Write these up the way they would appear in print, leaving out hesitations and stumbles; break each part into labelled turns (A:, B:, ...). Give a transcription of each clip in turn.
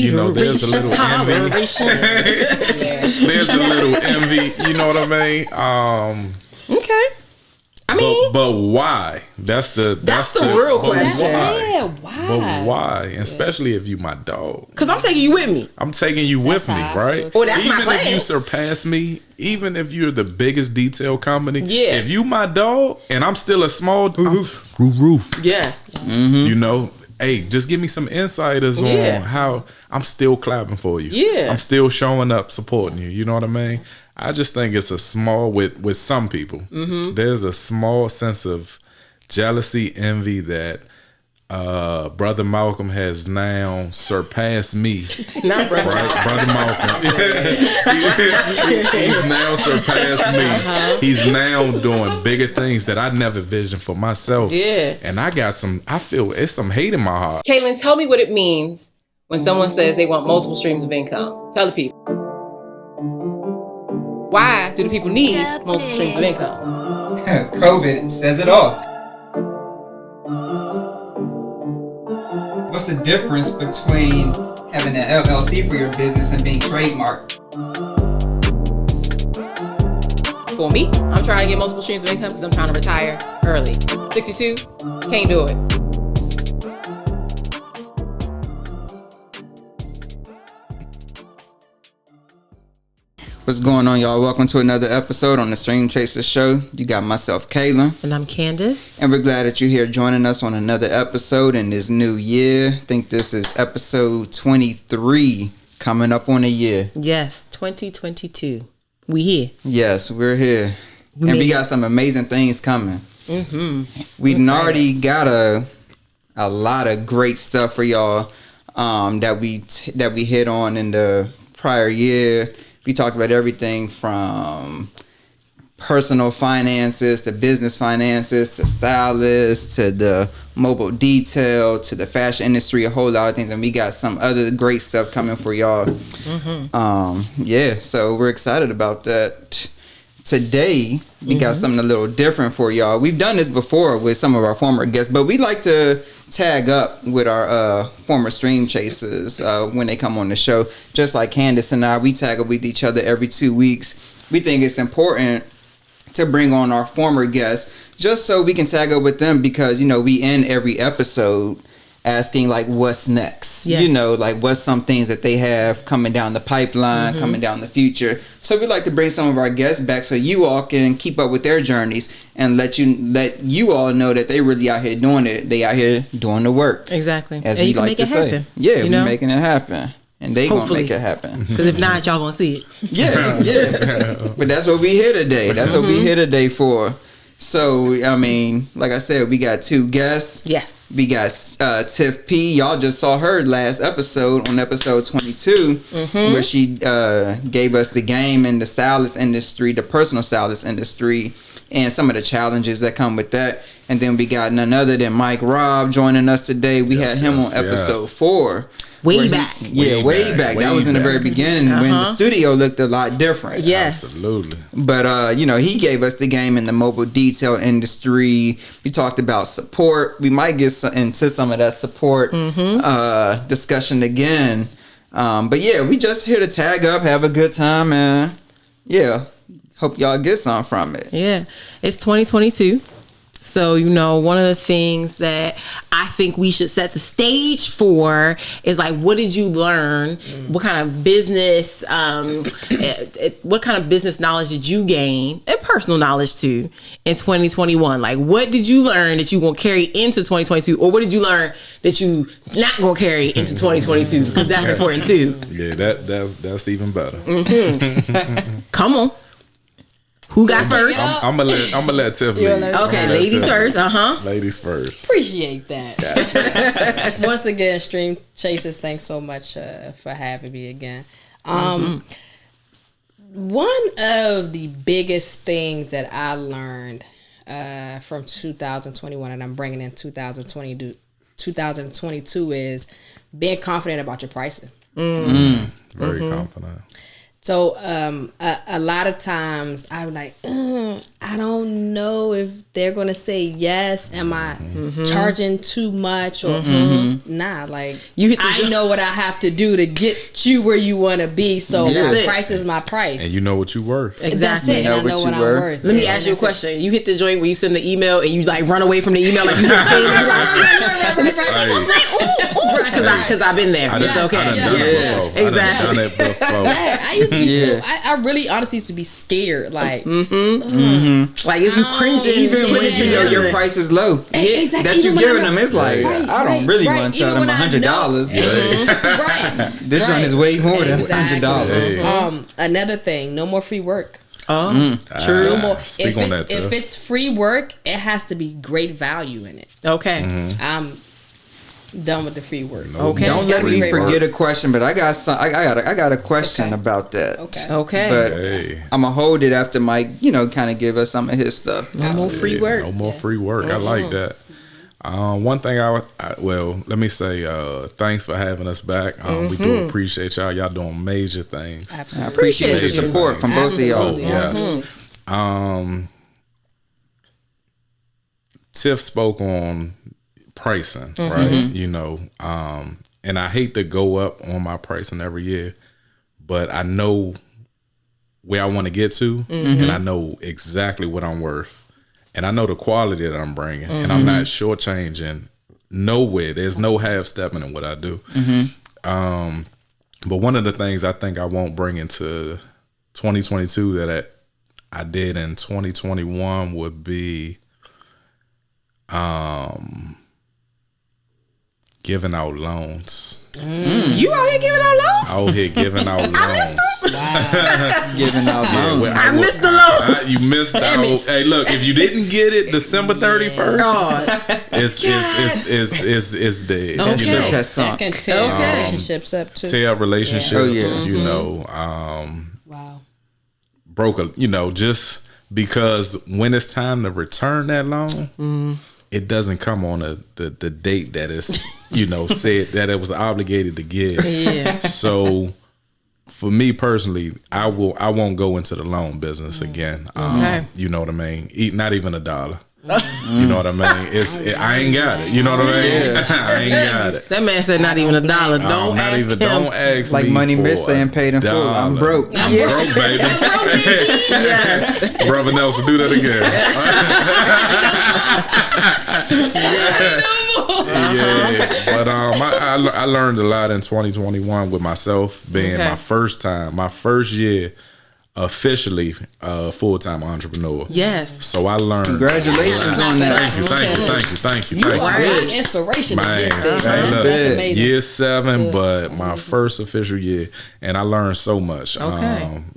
A: You know, there's a little envy. There's a little envy. You know what I mean?
B: Okay. I mean,
A: but why? That's the
B: real question.
C: Yeah, why?
A: But why? Especially if you my dog.
B: Because I'm taking you with me.
A: I'm taking you with me, right?
B: Well, that's my plan.
A: Even if you surpass me, even if you're the biggest detail company,
B: yeah.
A: If you my dog and I'm still a small roof.
B: Yes.
A: Mm-hmm. You know, hey, just give me some insiders on how I'm still clapping for you.
B: Yeah.
A: I'm still showing up, supporting you. You know what I mean? I just think it's a small, with some people, there's a small sense of jealousy, envy that Brother Malcolm has now surpassed me.
B: Not Brother
A: right? Brother Malcolm. He's now surpassed me. He's now doing bigger things that I never envisioned for myself.
B: Yeah.
A: And I feel it's some hate in my heart.
B: Caitlin, tell me what it means when someone says they want multiple streams of income. Tell the people. Why do the people need multiple streams of income?
D: COVID says it all. What's the difference between having an LLC for your business and being trademarked?
B: For me, I'm trying to get multiple streams of income because I'm trying to retire early. 62, can't do it.
D: What's going on, y'all? Welcome to another episode on the Stream Chaser Show. You got myself, Kaylin.
C: And I'm Candace.
D: And we're glad that you're here joining us on another episode in this new year. I think this is episode 23 coming up on a year.
C: Yes, 2022. We here.
D: Yes, we're here. And we got some amazing things coming. We've already got a lot of great stuff for y'all that we hit on in the prior year. We talked about everything from personal finances to business finances to stylists to the mobile detail to the fashion industry, a whole lot of things. And we got some other great stuff coming for y'all. So we're excited about that. Today, we got something a little different for y'all. We've done this before with some of our former guests, but we like to tag up with our former stream chasers when they come on the show. Just like Candace and I, we tag up with each other every 2 weeks. We think it's important to bring on our former guests just so we can tag up with them because, you know, we end every episode asking like what's next.
C: Yes.
D: You know, like what's some things that they have coming down the pipeline, coming down the future. So we like to bring some of our guests back so you all can keep up with their journeys and let you all know that they really out here doing it. They out here doing the work.
C: Exactly.
D: As we like to say. Yeah, we're making it happen. And they gonna make it happen.
C: Because if not, y'all gonna see it.
D: Yeah. But that's what we here today. That's what we here today for. So, I mean, like I said, we got two guests.
C: Yes.
D: We got Tiff P. Y'all just saw her last episode on episode 22 where she gave us the game in the stylist industry, the personal stylist industry, and some of the challenges that come with that. And then we got none other than Mike Robb joining us today. We had him on episode 4.
C: Way back.
D: Way back. That was in the very beginning when the studio looked a lot different.
C: Yes.
A: Absolutely.
D: But, you know, he gave us the game in the mobile detail industry. We talked about support. We might get into some of that support discussion again. But, yeah, we just here to tag up, have a good time, and, yeah, hope y'all get some from it.
C: Yeah. It's 2022. So, you know, one of the things that I think we should set the stage for is like, what did you learn? What kind of business, what kind of business knowledge did you gain, and personal knowledge too, in 2021? Like, what did you learn that you gonna carry into 2022, or what did you learn that you not gonna carry into 2022? Because that's important too.
A: Yeah, that's even better.
C: Come on. Who got first?
A: I'm gonna let Tiff lead.
C: Okay, ladies first.
A: Ladies first.
E: Appreciate that. Gotcha. Once again, Stream Chasers, thanks so much for having me again. One of the biggest things that I learned from 2021, and I'm bringing in 2022, is being confident about your pricing.
A: Very confident.
E: So a lot of times I'm like, I don't know if they're gonna say yes. Am I charging too much or nah? Like I know what I have to do to get you where you want to be. So my price is my price,
A: and you know what you worth.
C: Exactly.
E: That's it. And I know what I'm worth.
C: Let me ask you a question. You hit the joint where you send the email and you like run away from the email like you hit because I've been there. It's okay.
A: Exactly. I done it before.
E: I used to be so. I really honestly used to be scared. Like,
C: like is you cringing
D: even when you know your price is low
E: exactly.
D: that you giving them? It's like I don't really want to tell them $100.
E: Right.
D: This one is way more than $100.
E: Another thing, no more free work.
C: True.
E: No more.
A: Speak on that,
E: If it's free work, it has to be great value in it.
C: Okay.
E: I'm done with the free work.
C: Okay.
D: Don't let me forget a question, but I got a question about that.
C: Okay.
D: But I'm gonna hold it after Mike, kind of give us some of his stuff.
C: No more free work.
A: No more free work. I like that. One thing let me say thanks for having us back. We do appreciate y'all. Y'all doing major things.
E: Absolutely.
D: I appreciate the support from both of y'all.
A: Yes. Tiff spoke on pricing, right? And I hate to go up on my pricing every year, but I know where I want to get to, and I know exactly what I'm worth. And I know the quality that I'm bringing, and I'm not shortchanging nowhere. There's no half stepping in what I do. But one of the things I think I won't bring into 2022 that I did in 2021 would be giving out loans.
C: You out here giving out loans?
A: Out here giving out loans.
D: Giving out loans.
C: I missed the loan.
A: You missed out. Hey, look, if you didn't get it December 31st, it's dead.
E: Okay. That can tear relationships up too.
A: Tear relationships.
E: Wow.
A: Broke just because when it's time to return that loan, it doesn't come on the date that it's said that it was obligated to give. Yeah. So for me personally, I won't go into the loan business again. You know what I mean? Not even $1. You know what I mean? I ain't got it. You know what I mean? I ain't got it.
C: That man said not even $1. Don't ask him.
A: Don't ask
D: like
A: me
D: Money
A: for
D: Miss saying paid in full. I'm broke.
A: I'm broke, baby.
C: Yes.
A: Brother Nelson, do that again. But I learned a lot in 2021 with myself being my first year officially a full-time entrepreneur.
C: Yes.
A: So I learned.
D: Congratulations on that.
A: Thank you.
E: You are an inspiration. That's amazing.
A: Year 7, but my first official year, and I learned so much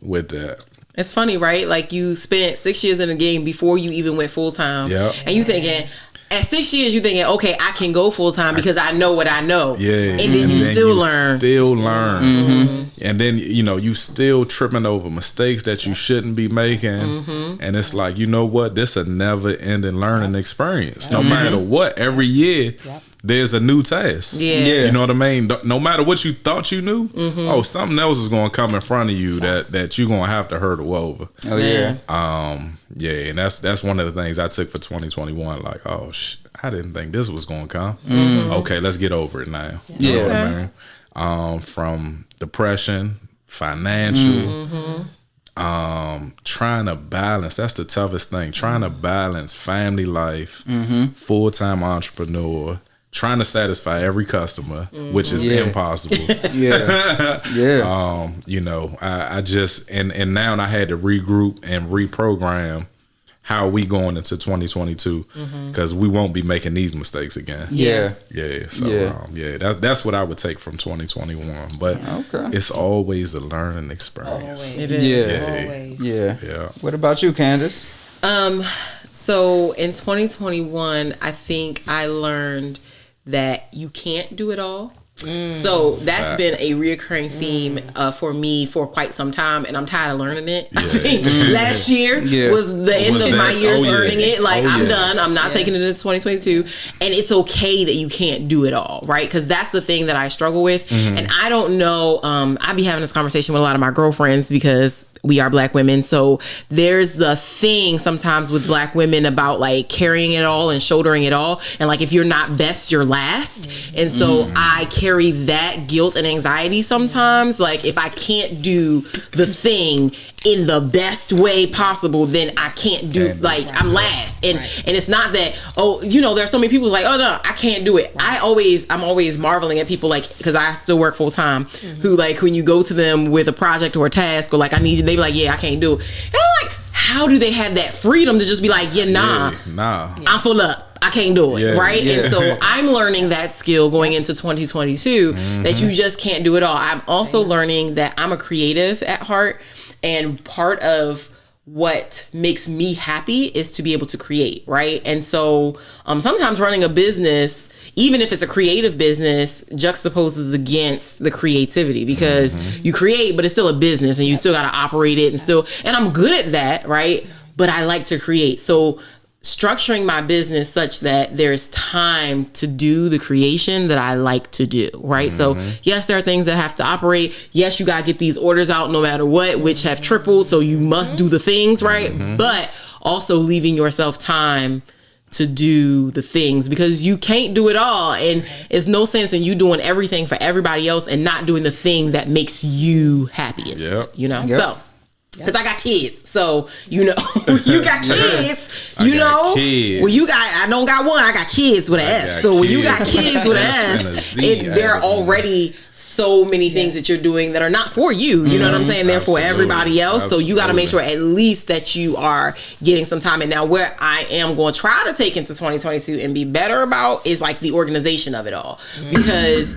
A: with that.
C: It's funny, right? Like you spent 6 years in the game before you even went full time.
A: Yeah.
C: And you thinking, at 6 years, you thinking, okay, I can go full time because I know what I know.
A: Yeah.
C: And then you still learn.
A: And then, you still tripping over mistakes that you shouldn't be making. And it's like, you know what? This a never ending learning experience. No matter what, every year. There's a new task. You know what I mean? No matter what you thought you knew, something else is going to come in front of you that you're going to have to hurdle over.
D: Oh yeah.
A: And that's one of the things I took for 2021. Like, I didn't think this was going to come. Okay, let's get over it now. You know what I mean? From depression, financial, trying to balance. That's the toughest thing. Trying to balance family life, full-time entrepreneur, trying to satisfy every customer, which is impossible. I just and now I had to regroup and reprogram how we going into 2022 because we won't be making these mistakes again. That's what I would take from 2021. But it's always a learning experience.
C: It is.
A: Yeah.
D: What about you, Candace?
C: So in 2021, I think I learned that you can't do it all. So that's been a reoccurring theme for me for quite some time, and I'm tired of learning it. I think last year was the end of my years learning it. Like, I'm done. I'm not taking it into 2022. And it's okay that you can't do it all, right? Because that's the thing that I struggle with. And I don't know, I be having this conversation with a lot of my girlfriends because we are Black women. So there's the thing sometimes with Black women about like carrying it all and shouldering it all. And like, if you're not best, you're last. And so I carry that guilt and anxiety sometimes. Like, if I can't do the thing in the best way possible, then I can't do, like, I'm last. And it's not that, there's so many people like, oh no, I can't do it. I'm always marveling at people, like, because I still work full time, who, like, when you go to them with a project or a task or like, I need you, they be like, yeah, I can't do it. And I'm like, how do they have that freedom to just be like, nah, I'm full up, I can't do it, right? And so I'm learning that skill going into 2022, that you just can't do it all. I'm also learning that I'm a creative at heart, and part of what makes me happy is to be able to create, right? And so sometimes running a business, even if it's a creative business, juxtaposes against the creativity, because you create, but it's still a business and you still got to operate it and I'm good at that, right? But I like to create. So structuring my business such that there's time to do the creation that I like to do, right? So yes, there are things that have to operate. Yes, you got to get these orders out no matter what, which have tripled. So you must do the things, right? But also leaving yourself time to do the things, because you can't do it all, and it's no sense in you doing everything for everybody else and not doing the thing that makes you happiest. So because I got kids, so you got kids, I don't got one, I got kids with an S. So when you got kids with an S, there are already so many things that you're doing that are not for you. You know what I'm saying? They're for everybody else. So you got to make sure at least that you are getting some time. And now where I am going to try to take into 2022 and be better about is like the organization of it all. Because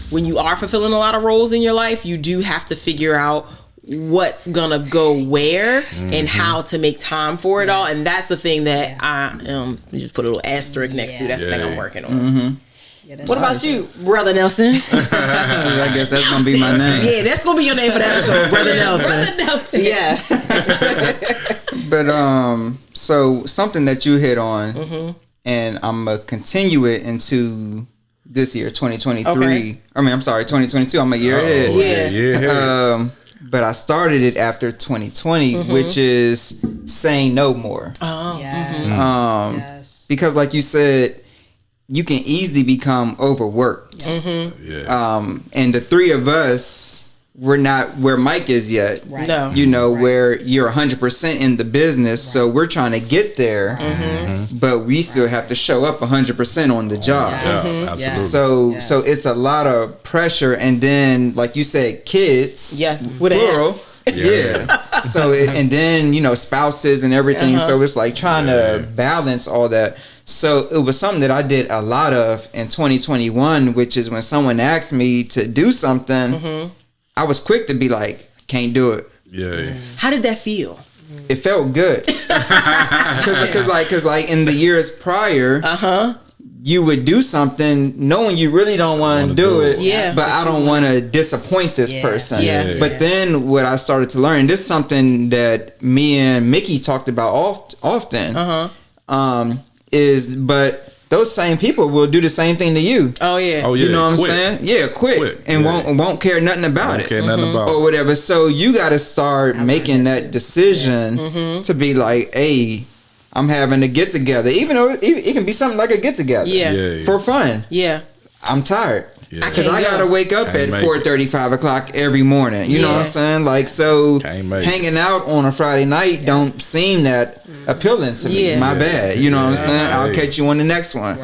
C: when you are fulfilling a lot of roles in your life, you do have to figure out what's gonna go where and how to make time for it all. And that's the thing that I just put a little asterisk next to. That's the thing I'm working on. What about you, Brother Nelson?
D: I guess that's gonna be my name.
C: Yeah, that's gonna be your name for the episode, Brother Nelson.
E: Brother Nelson.
C: Yes.
D: But so something that you hit on, and I'm gonna continue it into this year, 2023. Okay. I mean, I'm sorry, 2022. I'm a year ahead. But I started it after 2020, which is saying no more. Because like you said, you can easily become overworked. And the three of us, we're not where Mike is yet.
E: Right.
C: No.
D: Where you're 100% in the business. Right. So we're trying to get there, but we still have to show up 100% on the job.
A: Absolutely.
D: So it's a lot of pressure. And then, like you said, kids.
C: Yes, with
D: plural. So and then spouses and everything. So it's like trying to balance all that. So it was something that I did a lot of in 2021, which is when someone asked me to do something, I was quick to be like, can't do it.
C: How did that feel?
D: It felt good. Cause like in the years prior, you would do something knowing you really don't want to do it. But I don't want to disappoint this person. But then what I started to learn, this is something that me and Mickey talked about often, but those same people will do the same thing to you. You know what I'm saying? Quit. And won't care nothing about it. Or whatever. So you got to start making that decision to be like, hey, I'm having a get together, even though it can be something like a get together for fun. I'm tired. Because I gotta wake up at 4:30, 5 o'clock every morning. You know what I'm saying? Like, so hanging out on a Friday night don't seem that appealing to me. My bad. You know what I'm saying? I'll catch you on the next one.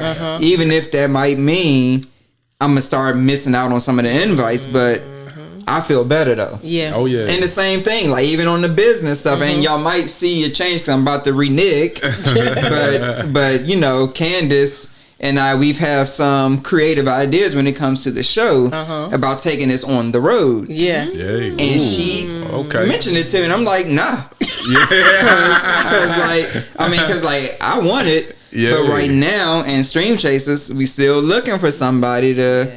D: Even if that might mean I'm gonna start missing out on some of the invites, but I feel better though. And the same thing, like even on the business stuff, and y'all might see a change because I'm about to renege. but Candace and I, we've have some creative ideas when it comes to the show about taking this on the road. And she mentioned it to me, and I'm like, nah. Because I want it, but right now in Stream Chasers, we still looking for somebody to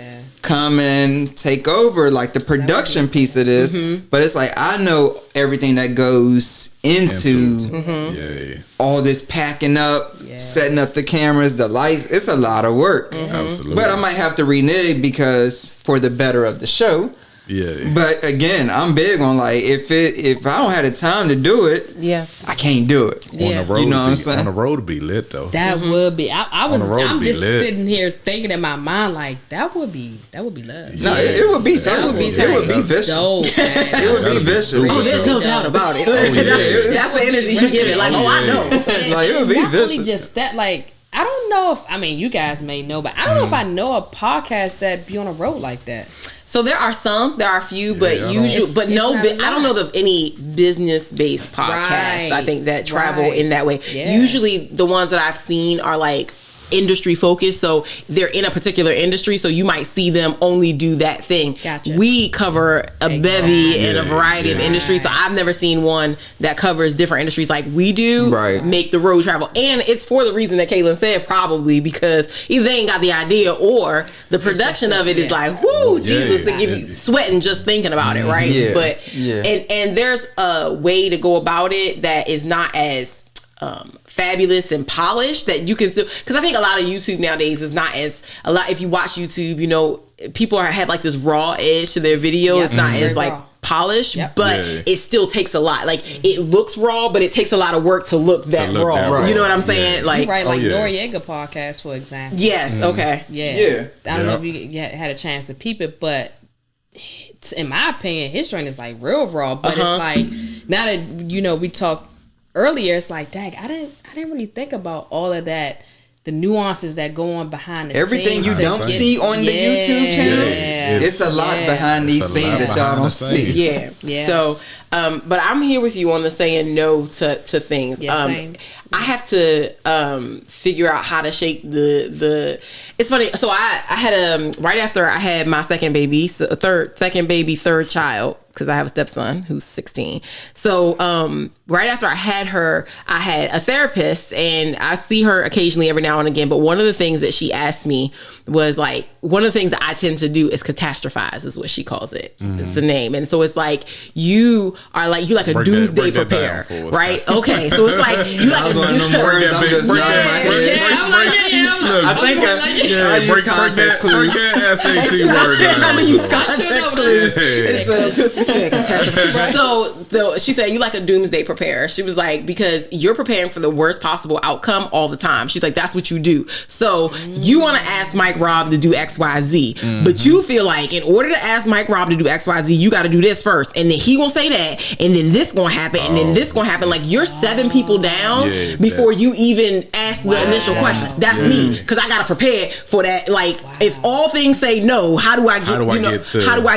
D: come and take over like the production piece of this. But it's like I know everything that goes into all this packing up, setting up the cameras, the lights. It's a lot of work.
A: Absolutely.
D: But I might have to renege because for the better of the show.
A: Yeah.
D: But again, I'm big on like if I don't have the time to do it, I can't do it.
A: On the road,
D: you know what I'm saying?
A: On the road to be lit though.
E: That would be. I'm just
A: lit.
E: sitting here thinking in my mind like that would be love.
D: No, it would be tight. It would be vicious.
E: Dope, man.
D: It would be vicious.
C: Oh, there's no doubt about it. That's the energy you give it. Like, I know.
D: Like it would be
E: not really
D: vicious.
E: just that. Like I don't know if you guys may know, but I don't know if I know a podcast that be on a road like that.
C: So there are a few, but usually, I don't know of any business-based podcasts. I think that travel in that way. Yeah. Usually, the ones that I've seen are like industry focused, so they're in a particular industry, so you might see them only do that thing.
E: Gotcha.
C: We cover a bevy in a variety of industries, so I've never seen one that covers different industries like we do. Make the road travel, and it's for the reason that Kaylin said, probably because either they ain't got the idea or the production of it is like, whoo, Jesus, to give you sweating just thinking about it, right? And there's a way to go about it that is not as fabulous and polished that you can still, because I think a lot of YouTube nowadays is not as if you watch YouTube, you know, people have like this raw edge to their video. It's not as like polished, but it still takes a lot. Like it looks raw, but it takes a lot of work to look that raw. You know what I'm saying? Like
E: Noriega podcast, for example.
C: Yes. Okay.
E: Yeah. I don't know if you had a chance to peep it, but in my opinion, his joint is like real raw. But it's like now that we talked earlier, it's like, dang, I didn't really think about all of that, the nuances that go on behind the
D: everything
E: scenes.
D: You don't see on the YouTube channel. It's a lot behind these scenes that y'all don't see.
C: Yeah. So, but I'm here with you on the saying no to things.
E: Same.
C: I have to figure out how to shape the. It's funny. So I had right after I had my second baby, third child, because I have a stepson who's 16. So right after I had her, I had a therapist, and I see her occasionally every now and again. But one of the things that she asked me was like, one of the things that I tend to do is catastrophize, is what she calls it. It's the name. And so it's like you are like a doomsday preparer, right? Okay, so it's like you like a
D: one of them words I'm just out of my head. I think I use context clues.
A: SAT word.
C: I'm gonna use context clues. So she said you like a doomsday preparer. She was like, because you're preparing for the worst possible outcome all the time. She's like, that's what you do. So you want to ask Mike Robb to do XYZ, but you feel like in order to ask Mike Robb to do XYZ, you got to do this first, and then he gonna say that, and then this gonna happen, and then this gonna happen. Like you're 7 people down before you even ask the initial question. That's me, because I gotta prepare for that. Like if all things say no, how do I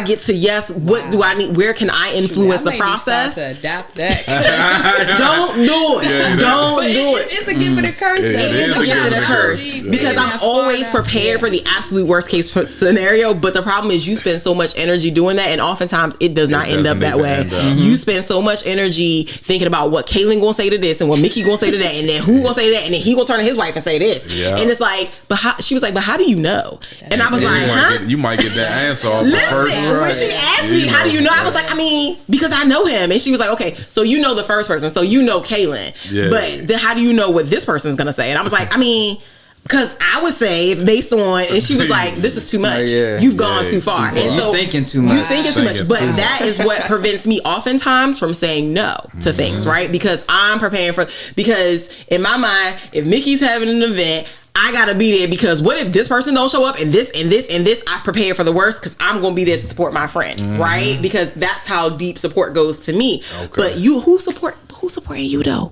C: get to yes? What do I need? Where can I influence the process?
E: To adapt that.
C: Don't do it. Don't do it.
E: It's a gift and a curse.
C: It's a gift and a curse, because I'm always prepared for the absolute worst case scenario. But the problem is you spend so much energy doing that, and oftentimes it does not end up that way. You spend so much energy thinking about what Kaylin gonna say to this, and what Mickey gonna say to that, and then who gonna say that, and then he gonna turn to his wife and say this. And it's like, she was like, but how do you know? And I was like,
A: you might get that answer off
C: listen, when she asked me, how do you know? I was like, because I know him. And she was like, okay, so you know the first person, so you know Kaylin. But then how do you know what this person's gonna say? And I was like, because I would say if based on, and she was like, this is too much. You've gone too far. And so
D: you're thinking too much.
C: You're thinking too much. But that is what prevents me oftentimes from saying no to things, right? Because I'm preparing because in my mind, if Mickey's having an event, I gotta be there, because what if this person don't show up, and this and this and this? I prepare for the worst because I'm gonna be there to support my friend, right? Because that's how deep support goes to me. But who's supporting you though?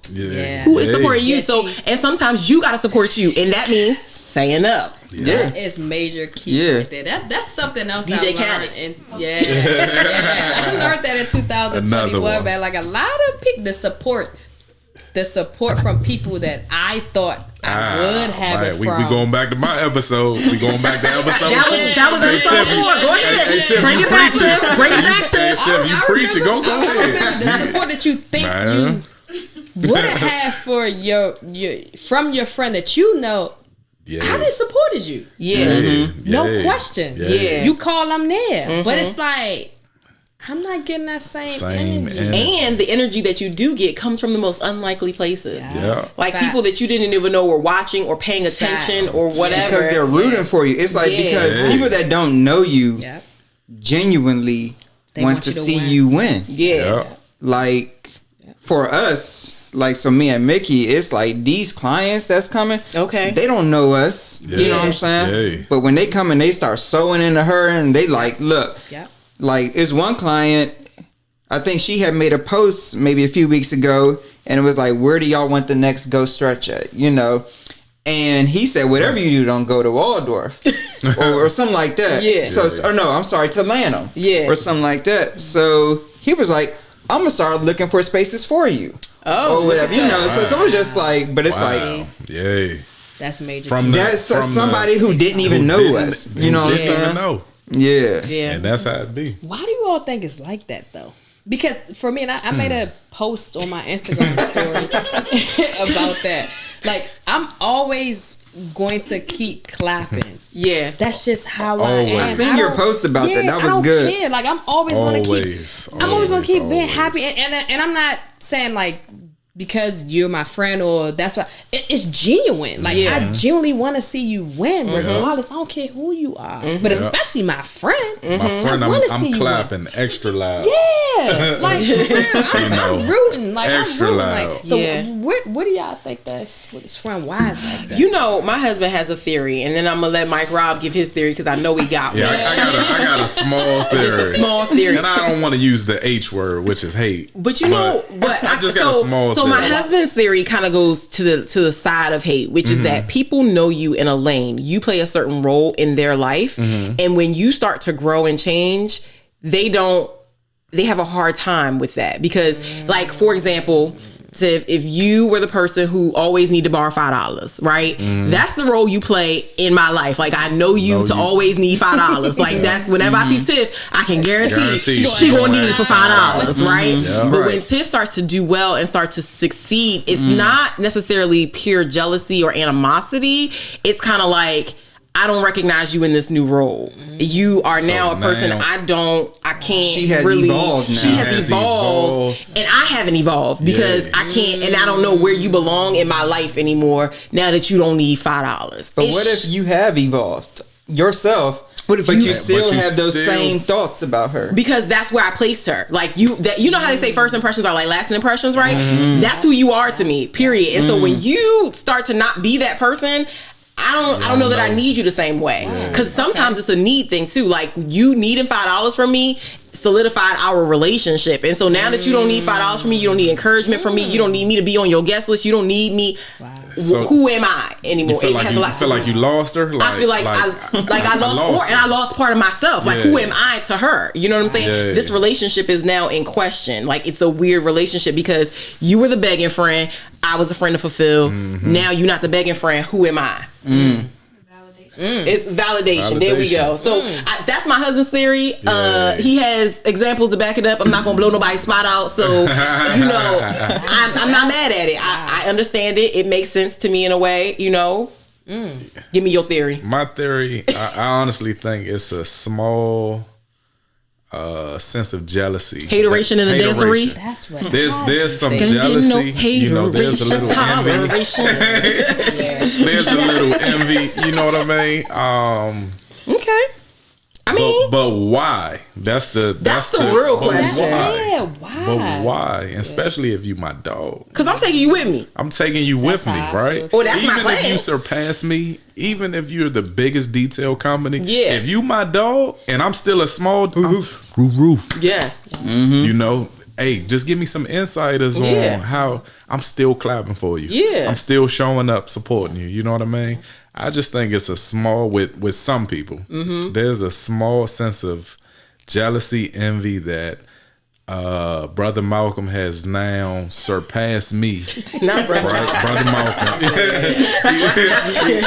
C: Who is supporting you? So, and sometimes you gotta support you, and that means saying no.
E: That is major key right there. That's something else
C: DJ
E: I learned. I learned that in 2021, man. Like a lot of people, the support from people that I thought I would have it from.
A: We going back to my episode. We going back to episode 4.
C: That was episode 4. Go ahead. Bring it back to. Bring it back to.
A: You preach it. Go ahead.
E: The support that you think you would have had for from your friend that you know I done supported you. No question. You call, I'm there. But it's like, I'm not getting that same energy.
C: And the energy that you do get comes from the most unlikely places. Like
E: Facts.
C: people that you didn't even know were watching or paying attention or whatever.
D: Because they're rooting for you. It's like because people that don't know you genuinely want to see you win. Like for us, like so me and Mickey, it's like these clients that's coming, they don't know us. You know what I'm saying? But when they come and they start sewing into her and they like, look, like it's one client, I think she had made a post maybe a few weeks ago and it was like, where do y'all want the next Go Stretch at? You know? And he said, whatever you do, don't go to Waldorf or something like that. Or no, I'm sorry, to Lanham. Or something like that. So he was like, I'm going to start looking for spaces for you. Or whatever, you know. So it was just like, but it's like,
E: that's major.
D: That's somebody who didn't even know us. You know what I'm saying?
A: And that's how it be.
E: Why do you all think it's like that though? Because for me, and I made a post on my Instagram story about that. Like, I'm always going to keep clapping. That's just how I am.
D: I seen your post about that. That was good.
E: Care. Like, I'm always going to keep. I'm always going to keep being happy, and I'm not saying like because you're my friend or that's why it's genuine. Like I genuinely want to see you win, regardless. I don't care who you are, but especially my friend.
A: My friend, I'm clapping extra loud.
E: Like I'm rooting. Like
A: extra
E: I'm rooting.
A: loud.
E: Like, so what do y'all think that's what his friend? Why is like that?
C: You know, my husband has a theory, and then I'm gonna let Mike Rob give his theory because I know he got one.
A: I got a small theory.
C: Just a small theory,
A: and I don't want to use the H word, which is hate.
C: But you know, I just got a small. So my husband's theory kind of goes to the side of hate, which is that people know you in a lane. You play a certain role in their life, and when you start to grow and change, they have a hard time with that because, like, for example, if you were the person who always need to borrow $5, right? That's the role you play in my life. Like, I know you always need $5. Like, that's whenever I see Tiff, I can guarantee she gonna need it for $5, right? But when Tiff starts to do well and start to succeed, it's not necessarily pure jealousy or animosity. It's kind of like, I don't recognize you in this new role. You are now a person I can't.
D: She has
C: really
D: evolved now.
C: She has evolved, and I haven't evolved because I can't, and I don't know where you belong in my life anymore. Now that you don't need $5,
D: but what if you have evolved yourself? But you still have those same thoughts about her
C: because that's where I placed her. Like you know how they say first impressions are like lasting impressions, right? That's who you are to me. Period. And so when you start to not be that person, I don't know that I need you the same way. Because sometimes it's a need thing too. Like you needing $5 from me solidified our relationship. And so now that you don't need $5 from me, you don't need encouragement from me, you don't need me to be on your guest list, you don't need me. Who am I anymore?
A: You feel like you lost her?
C: I feel like I lost her, and I lost part of myself. Like who am I to her? You know what I'm saying? This relationship is now in question. Like it's a weird relationship because you were the begging friend, I was a friend to fulfill. Now you're not the begging friend. Who am I? It's validation. There we go. So that's my husband's theory. He has examples to back it up. I'm not gonna blow nobody's spot out. So you know, I'm not mad at it. I understand it. It makes sense to me in a way. You know. Give me your theory.
A: My theory, I honestly think it's a small sense of jealousy,
C: hateration in the dancery.
E: That's what
A: there's some jealousy. You know, there's a little envy. There's a little envy. You know what I mean?
C: Okay. I mean,
A: but why? That's the
C: real question.
E: Why?
A: But why? Especially if you my dog.
C: Because I'm taking you with me.
A: I'm taking you with me, right?
C: Well, that's my plan.
A: Even if you surpass me, even if you're the biggest detail company, if you my dog and I'm still a small roof.
C: Yes.
A: You know, hey, just give me some insiders on how I'm still clapping for you.
C: Yeah.
A: I'm still showing up, supporting you. You know what I mean? I just think it's a small, with some people, there's a small sense of jealousy, envy that Brother Malcolm has now surpassed me.
C: Not brother.
A: Right, Brother Malcolm.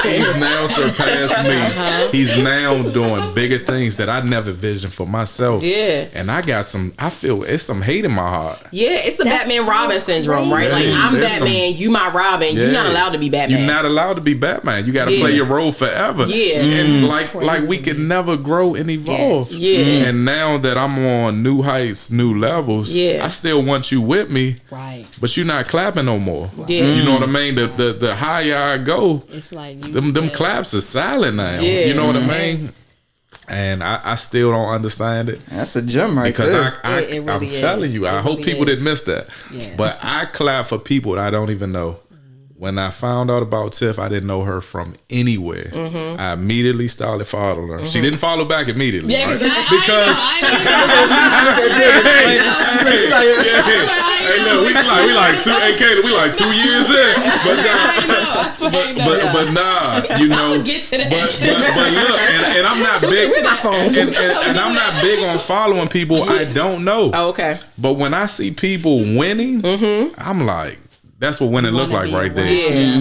A: He's now surpassed me. He's now doing bigger things that I never envisioned for myself.
C: Yeah.
A: And I feel it's some hate in my heart.
C: Yeah, it's the
E: That's
C: Batman Robin syndrome, right?
A: Yeah,
C: Like, I'm
A: there's
C: Batman, you my Robin. You're not allowed to be Batman.
A: You're not allowed to be Batman. You got to play your role forever.
C: Yeah.
A: And like we can never grow and evolve.
C: Yeah.
A: And now that I'm on new heights, new levels, I still want you with me.
E: Right.
A: But you're not clapping no more.
C: Yeah.
A: You know what I mean? The higher I go,
E: It's like
A: them claps are silent now.
C: Yeah.
A: You know what I mean? And I still don't understand it.
D: That's a gem right
A: Because
D: there.
E: It really
A: I'm
E: is.
A: telling you, I
E: It
A: hope
E: really
A: people
E: is.
A: didn't miss that.
E: Yeah.
A: But I clap for people that I don't even know. When I found out about Tiff, I didn't know her from anywhere. I immediately started following her. She didn't follow back immediately.
E: Yeah,
A: right?
E: because
A: Hey, look, we like 2 years in. But nah, you know.
E: get to that.
A: But look, and I'm not big. And I'm not big on following people I don't know.
C: Oh, okay.
A: But when I see people winning, I'm like, that's what winning look like right there.
C: Yeah.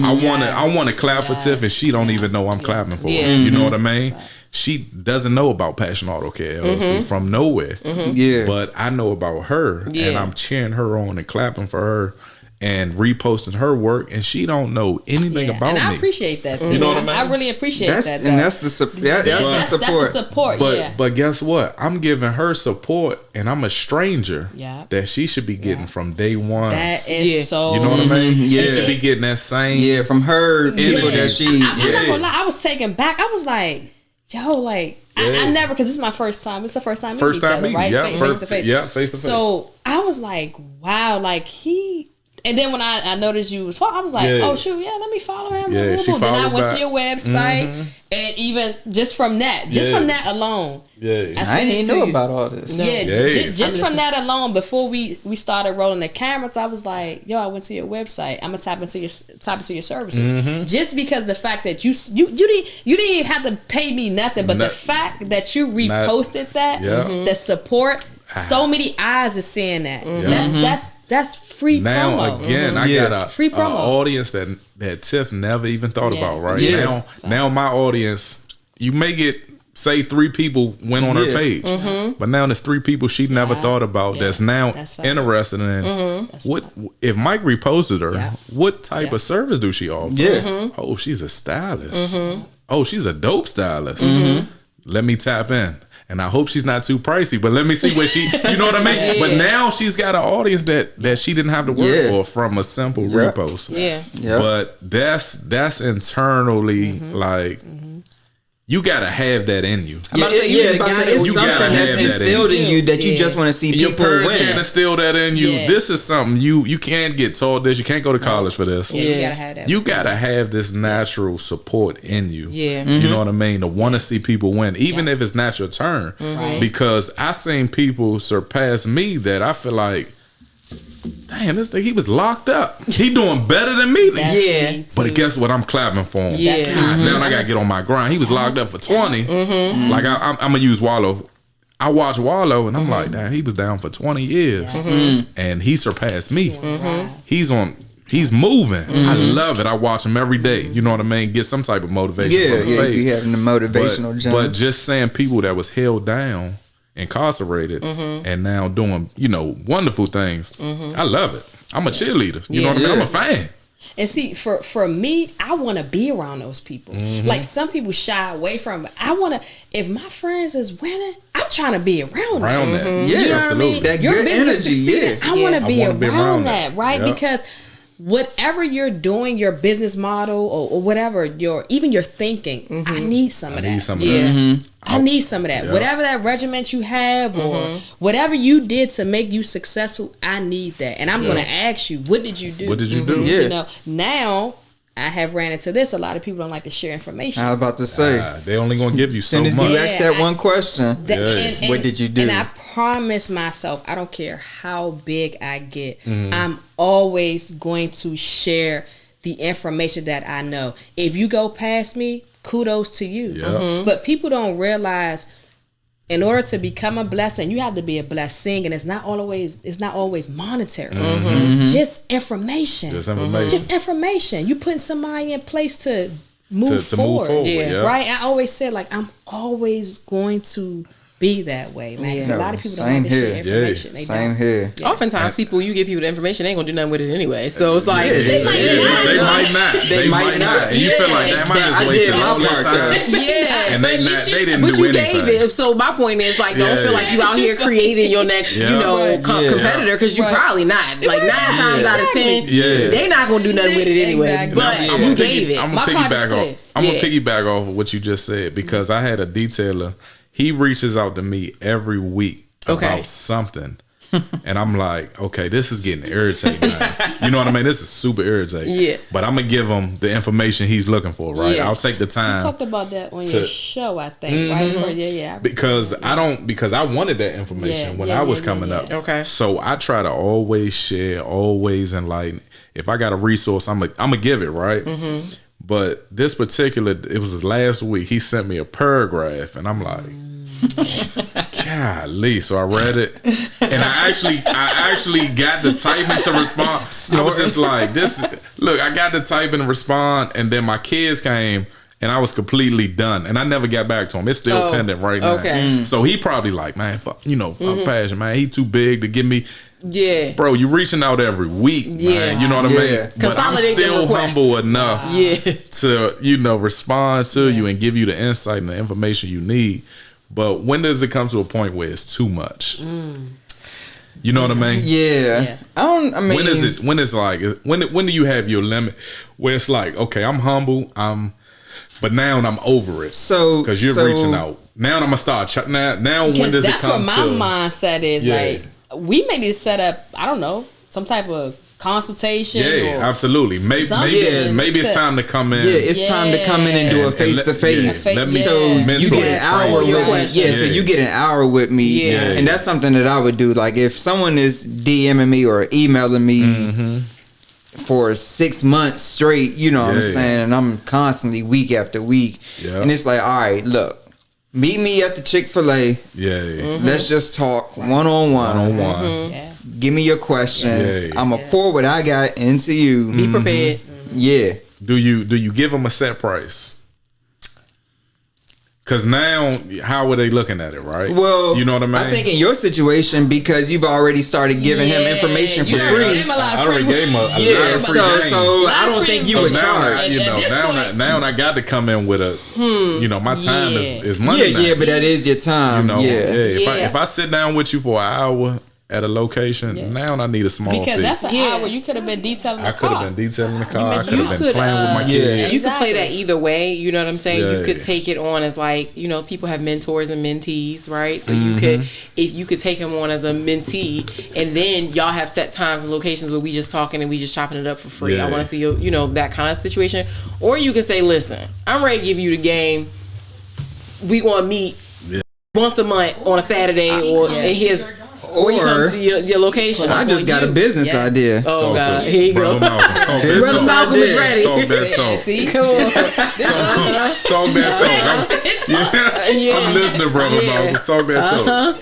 A: I want to clap for Tiff, and she don't even know I'm clapping for her.
C: Yeah.
A: You know what I mean? She doesn't know about Passion Auto Care LLC from nowhere.
D: Yeah.
A: But I know about her, and
C: Yeah.
A: I'm cheering her on and clapping for her and reposting her work, and she don't know anything about
E: and I
A: me.
E: appreciate that too.
A: You know what I mean?
E: I really appreciate
D: That's
E: that.
D: and that's the support. That's some support.
E: That's the support.
A: But guess what? I'm giving her support, and I'm a stranger
E: Yeah.
A: that she should be getting from day one.
E: That is so.
A: You know what I mean?
D: Yeah.
A: She should be getting that same.
D: Yeah, from her people that she.
E: I'm not
A: Yeah.
E: gonna lie. I was taken back. I was like, yo, like
A: Yeah.
E: I never, because this is my first time. It's the first time
A: First
E: meeting
A: time
E: each other,
A: meeting,
E: right?
A: yeah,
E: Face to face.
A: Yeah, face to face.
E: So I was like, wow, like he. And then when I noticed you was, I was like,
A: Yeah.
E: oh shoot, yeah, let me follow him.
A: Yeah, she
E: Then I
A: followed
E: went
A: back.
E: to your website, and even just from that,
A: Yeah.
E: alone,
A: Yeah.
E: I
D: I
E: sent
D: didn't
E: it
D: even
E: to
D: know
E: you.
D: about all this.
E: Yeah,
A: Yeah.
E: just from that alone, before we started rolling the cameras, I was like, yo, I went to your website. I'm gonna tap into your services. Just because the fact that you didn't even have to pay me nothing, but the fact that you reposted that,
A: Yeah.
E: the support, so many eyes are seeing that. That's free
A: Now
E: promo.
A: again, I
D: Yeah.
A: got a
E: Free promo.
A: audience that Tiff never even thought
E: Yeah.
A: about. Right
D: Yeah.
A: now my audience, you may get say 3 people went on her
D: Yeah.
A: page, but now there's 3 people she never thought about
E: Yeah.
A: that's now
E: That's fine.
A: interested in what if Mike reposted her.
E: Yeah.
A: What type of service do she offer?
D: Yeah.
A: Oh, she's a stylist. Oh, she's a dope stylist. Let me tap in. And I hope she's not too pricey, but let me see what she, you know what I mean?
C: Yeah.
A: But now she's got an audience that she didn't have to work
D: Yeah.
A: for from a simple
D: Yeah.
A: repost.
C: Yeah.
D: Yeah.
A: But that's internally like, you got to have that in you.
C: I'm about to say, you
D: yeah,
C: gotta-
D: about to say, it's
A: you
D: something
A: gotta
D: that's
A: have that
D: instilled in you that you
C: Yeah.
D: just want to see
A: Your
D: people
A: parents
D: win.
A: can't instill that in you.
E: Yeah.
A: This is something you can't get taught this. You can't go to college for this.
E: Yeah, you gotta have that.
A: You gotta have this natural support in you.
C: Yeah.
A: You know what I mean? To want to see people win, even if it's not your turn.
E: Right.
A: Because I seen people surpass me that I feel like, damn, this thing, he was locked up. He doing better than me.
E: That's
C: Yeah.
E: me, too.
A: But guess what? I'm clapping for him.
C: Yeah.
E: That's
A: Now I gotta get on my grind. He was locked up for 20. Like I'm gonna use Wallow. I watch Wallow and I'm like, damn, he was down for 20 years, and he surpassed me. He's moving. I love it. I watch him every day. You know what I mean? Get some type of motivation.
D: Yeah,
A: from the
D: yeah,
A: page.
D: you having the motivational
A: but
D: jumps.
A: just saying people that was held down, incarcerated, and now doing wonderful things. I love it. I'm a cheerleader. You know what I mean? I'm a fan.
E: And see, for me, I want to be around those people. Like some people shy away from it. I want to. If my friends is winning, I'm trying to be around
A: Around
E: that.
A: that.
D: Yeah,
E: You know
A: absolutely.
E: what I mean?
D: That
E: Your
D: good
E: business
D: energy,
E: succeeded.
D: yeah.
E: I want
C: Yeah.
E: to be
A: I wanna be
E: around
A: around
E: that,
A: that.
E: right?
A: Yeah.
E: Because whatever you're doing, your business model or whatever, even your thinking, I need some of that.
A: Need some of
C: Yeah.
A: that.
E: I need some of that.
A: Yeah.
E: Whatever that regiment you have or whatever you did to make you successful, I need that. And I'm going to ask you, what did you do?
A: What did you do?
D: Yeah.
E: You know, now I have ran into this. A lot of people don't like to share information.
D: I was about to say,
A: They only gonna give you
D: as
A: so
D: soon as
A: much.
D: you
E: Yeah,
D: ask that
E: I-
D: one question,
A: Yeah.
D: What did you do?
E: And I promise myself, I don't care how big I get, I'm always going to share the information that I know. If you go past me, kudos to you.
A: Yeah.
E: But people don't realize in order to become a blessing, you have to be a blessing, and it's not always monetary. Just information. Just information. You putting somebody in place to move forward.
A: Yeah.
E: Right? I always said, like, I'm always going to be that way, man. Because a lot of people don't have this shit information. They
D: Same
E: don't.
D: here.
C: Yeah. Oftentimes, you give people the information, they ain't gonna do nothing with it anyway. So it's like
A: they might not. They might not. And you feel like that might just wasted all this time.
C: Yeah,
A: and they didn't
C: but
A: do
C: you
A: anything.
C: gave it. So my point is, like, don't feel like you out here creating your next, competitor, because you probably not. Like 9 times out of 10, they not gonna do nothing with it anyway.
E: Exactly.
C: But you gave it.
A: I'm gonna piggyback off of what you just said, because I had a detailer. He reaches out to me every week about something. And I'm like, okay, this is getting irritating now. You know what I mean? This is super irritating. Yeah. But I'm going to give him the information he's looking for, right? Yeah. I'll take the time.
E: You talked about that on your show, I think, right?
A: Because I wanted that information when I was coming up.
C: Okay.
A: So I try to always share, always enlighten. If I got a resource, I'm going to give it, right? Mm-hmm. But this particular, it was his last week, he sent me a paragraph, and I'm like, golly. So I read it, and I actually got to typing to respond. I was just like, I got to type and respond, and then my kids came, and I was completely done, and I never got back to him. It's still pending right now. Okay. So he probably like, man, fuck, fuck Passion, man. He too big to give me. Yeah, bro, you reaching out every week, man. You know what I mean? But I'm still humble enough to, respond to you and give you the insight and the information you need. But when does it come to a point where it's too much? You know what I mean?
D: Yeah.
A: When do you have your limit where it's like, okay, I'm humble, but now I'm over it. So because you're reaching out. Now I'm gonna start. Now when does it come to?
E: That's what my mindset is. Like, we may need to set up, I don't know, some type of consultation.
A: Yeah, absolutely. Maybe it's time to come in.
D: Yeah, it's time to come in and do a face to face. So you get an hour with me. Yeah, so you get an hour with me. Yeah. And that's something that I would do. Like if someone is DMing me or emailing me for 6 months straight, you know what I'm saying, and I'm constantly week after week. Yeah. And it's like, all right, look. Meet me at the Chick-fil-A. Yeah. Let's just talk one-on-one. Give me your questions. I'm going to pour what I got into you.
C: Be prepared.
D: Yeah.
A: Do you give them a set price? Because now, how are they looking at it, right?
D: Well,
A: you know what I mean?
D: I think in your situation, because you've already started giving him information for free.
A: I already gave him a lot of free game.
D: So I don't think you would charge.
A: Now I got to come in with a, my time is money now.
D: Yeah, but that is your time.
A: If I sit down with you for an hour at a location, now I need a small
E: because
A: fee.
E: That's an hour you could have been detailing the car.
A: I could have been detailing the car. I could have been playing with my kids.
C: You could play that either way. You know what I'm saying? You could take it on as like, people have mentors and mentees, right? So you could take him on as a mentee, and then y'all have set times and locations where we just talking and we just chopping it up for free. I want to see you, that kind of situation. Or you can say, listen, I'm ready to give you the game. We gonna meet once a month on a Saturday in his. Or you come to your location.
D: I just got a business idea.
C: Oh, God. Here you go.
A: Brother
C: Malcolm is ready.
A: Talk that talk.
E: See? Come on.
A: Talk that talk. I'm listening, Brother Malcolm. Talk that talk.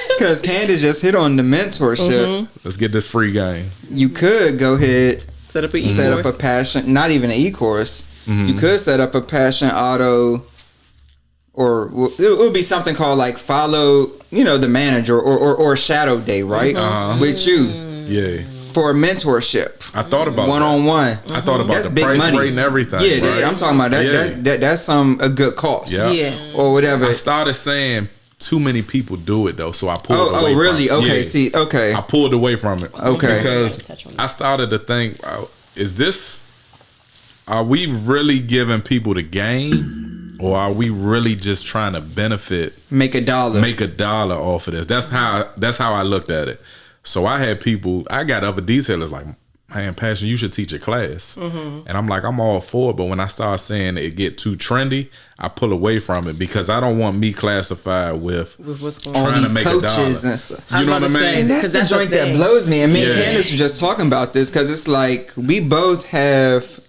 D: Because Candace just hit on the mentorship.
A: Let's get this free game.
D: You could go ahead,
C: set up
D: a passion, not even an e-course. You could set up a passion auto, or it would be something called like follow, the manager or shadow day, right? With you.
A: Yeah.
D: For a mentorship.
A: I thought about
D: one-on-one.
A: I thought about the price rate and everything. Yeah, right?
D: I'm talking about that. That's a good cost.
C: Yeah.
D: Or whatever.
A: I started saying too many people do it though, so I pulled away.
D: Oh, really?
A: From it.
D: Okay.
A: Yeah.
D: See. Okay.
A: I pulled away from it.
D: Okay.
A: Because I started to think, are we really giving people the game? Or are we really just trying to benefit?
D: Make a dollar
A: off of this. That's how I looked at it. So I had people. I got other detailers like, man, Passion, you should teach a class. And I'm like, I'm all for it. But when I start saying it get too trendy, I pull away from it because I don't want me classified with
C: what's going on.
D: All these
A: to make
D: coaches and stuff.
A: You know what I mean?
D: And that's the joint that blows me. And me and Candace were just talking about this because it's like we both have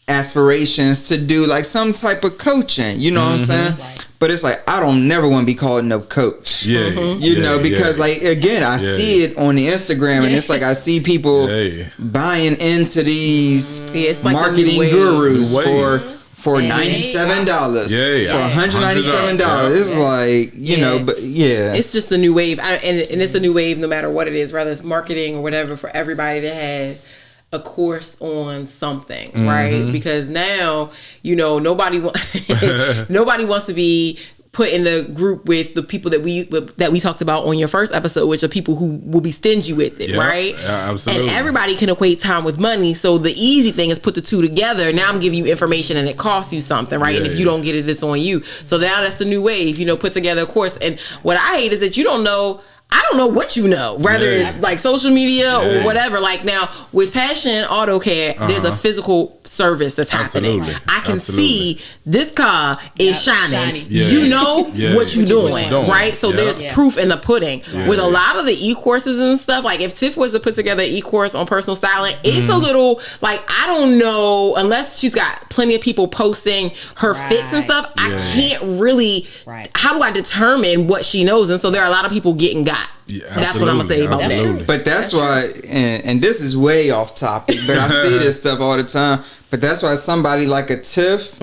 D: aspirations to do like some type of coaching, you know what I'm saying? Right. But it's like, I don't never want to be called no coach.
A: Yeah.
D: You know, because like, again, I see it on the Instagram and it's like, I see people buying into these like marketing gurus for $97. For $197. It's like, you know, but
C: it's just the new wave. And it's a new wave no matter what it is, whether it's marketing or whatever, for everybody to have a course on something, right? Because now, you know, nobody wants to be put in the group with the people that we talked about on your first episode, which are people who will be stingy with it, right?
A: Yeah, absolutely.
C: And everybody can equate time with money, so the easy thing is put the two together. Now I'm giving you information and it costs you something, right? And if you don't get it, it's on you. So now that's the new wave, you know, put together a course. And what I hate is that I don't know what you know, whether it's like social media or whatever. Like now with Passion Auto Care, there's a physical service that's happening. I can see this car is shining. You know what you're doing, right? So there's proof in the pudding. With a lot of the e-courses and stuff, like if Tiff was to put together an e-course on personal styling, it's a little like, I don't know, unless she's got plenty of people posting her fits and stuff, I can't really, how do I determine what she knows? And so there are a lot of people getting got. That's what I'm gonna say about that.
D: But that's why, and this is way off topic, but I see this stuff all the time. But that's why somebody like a Tiff,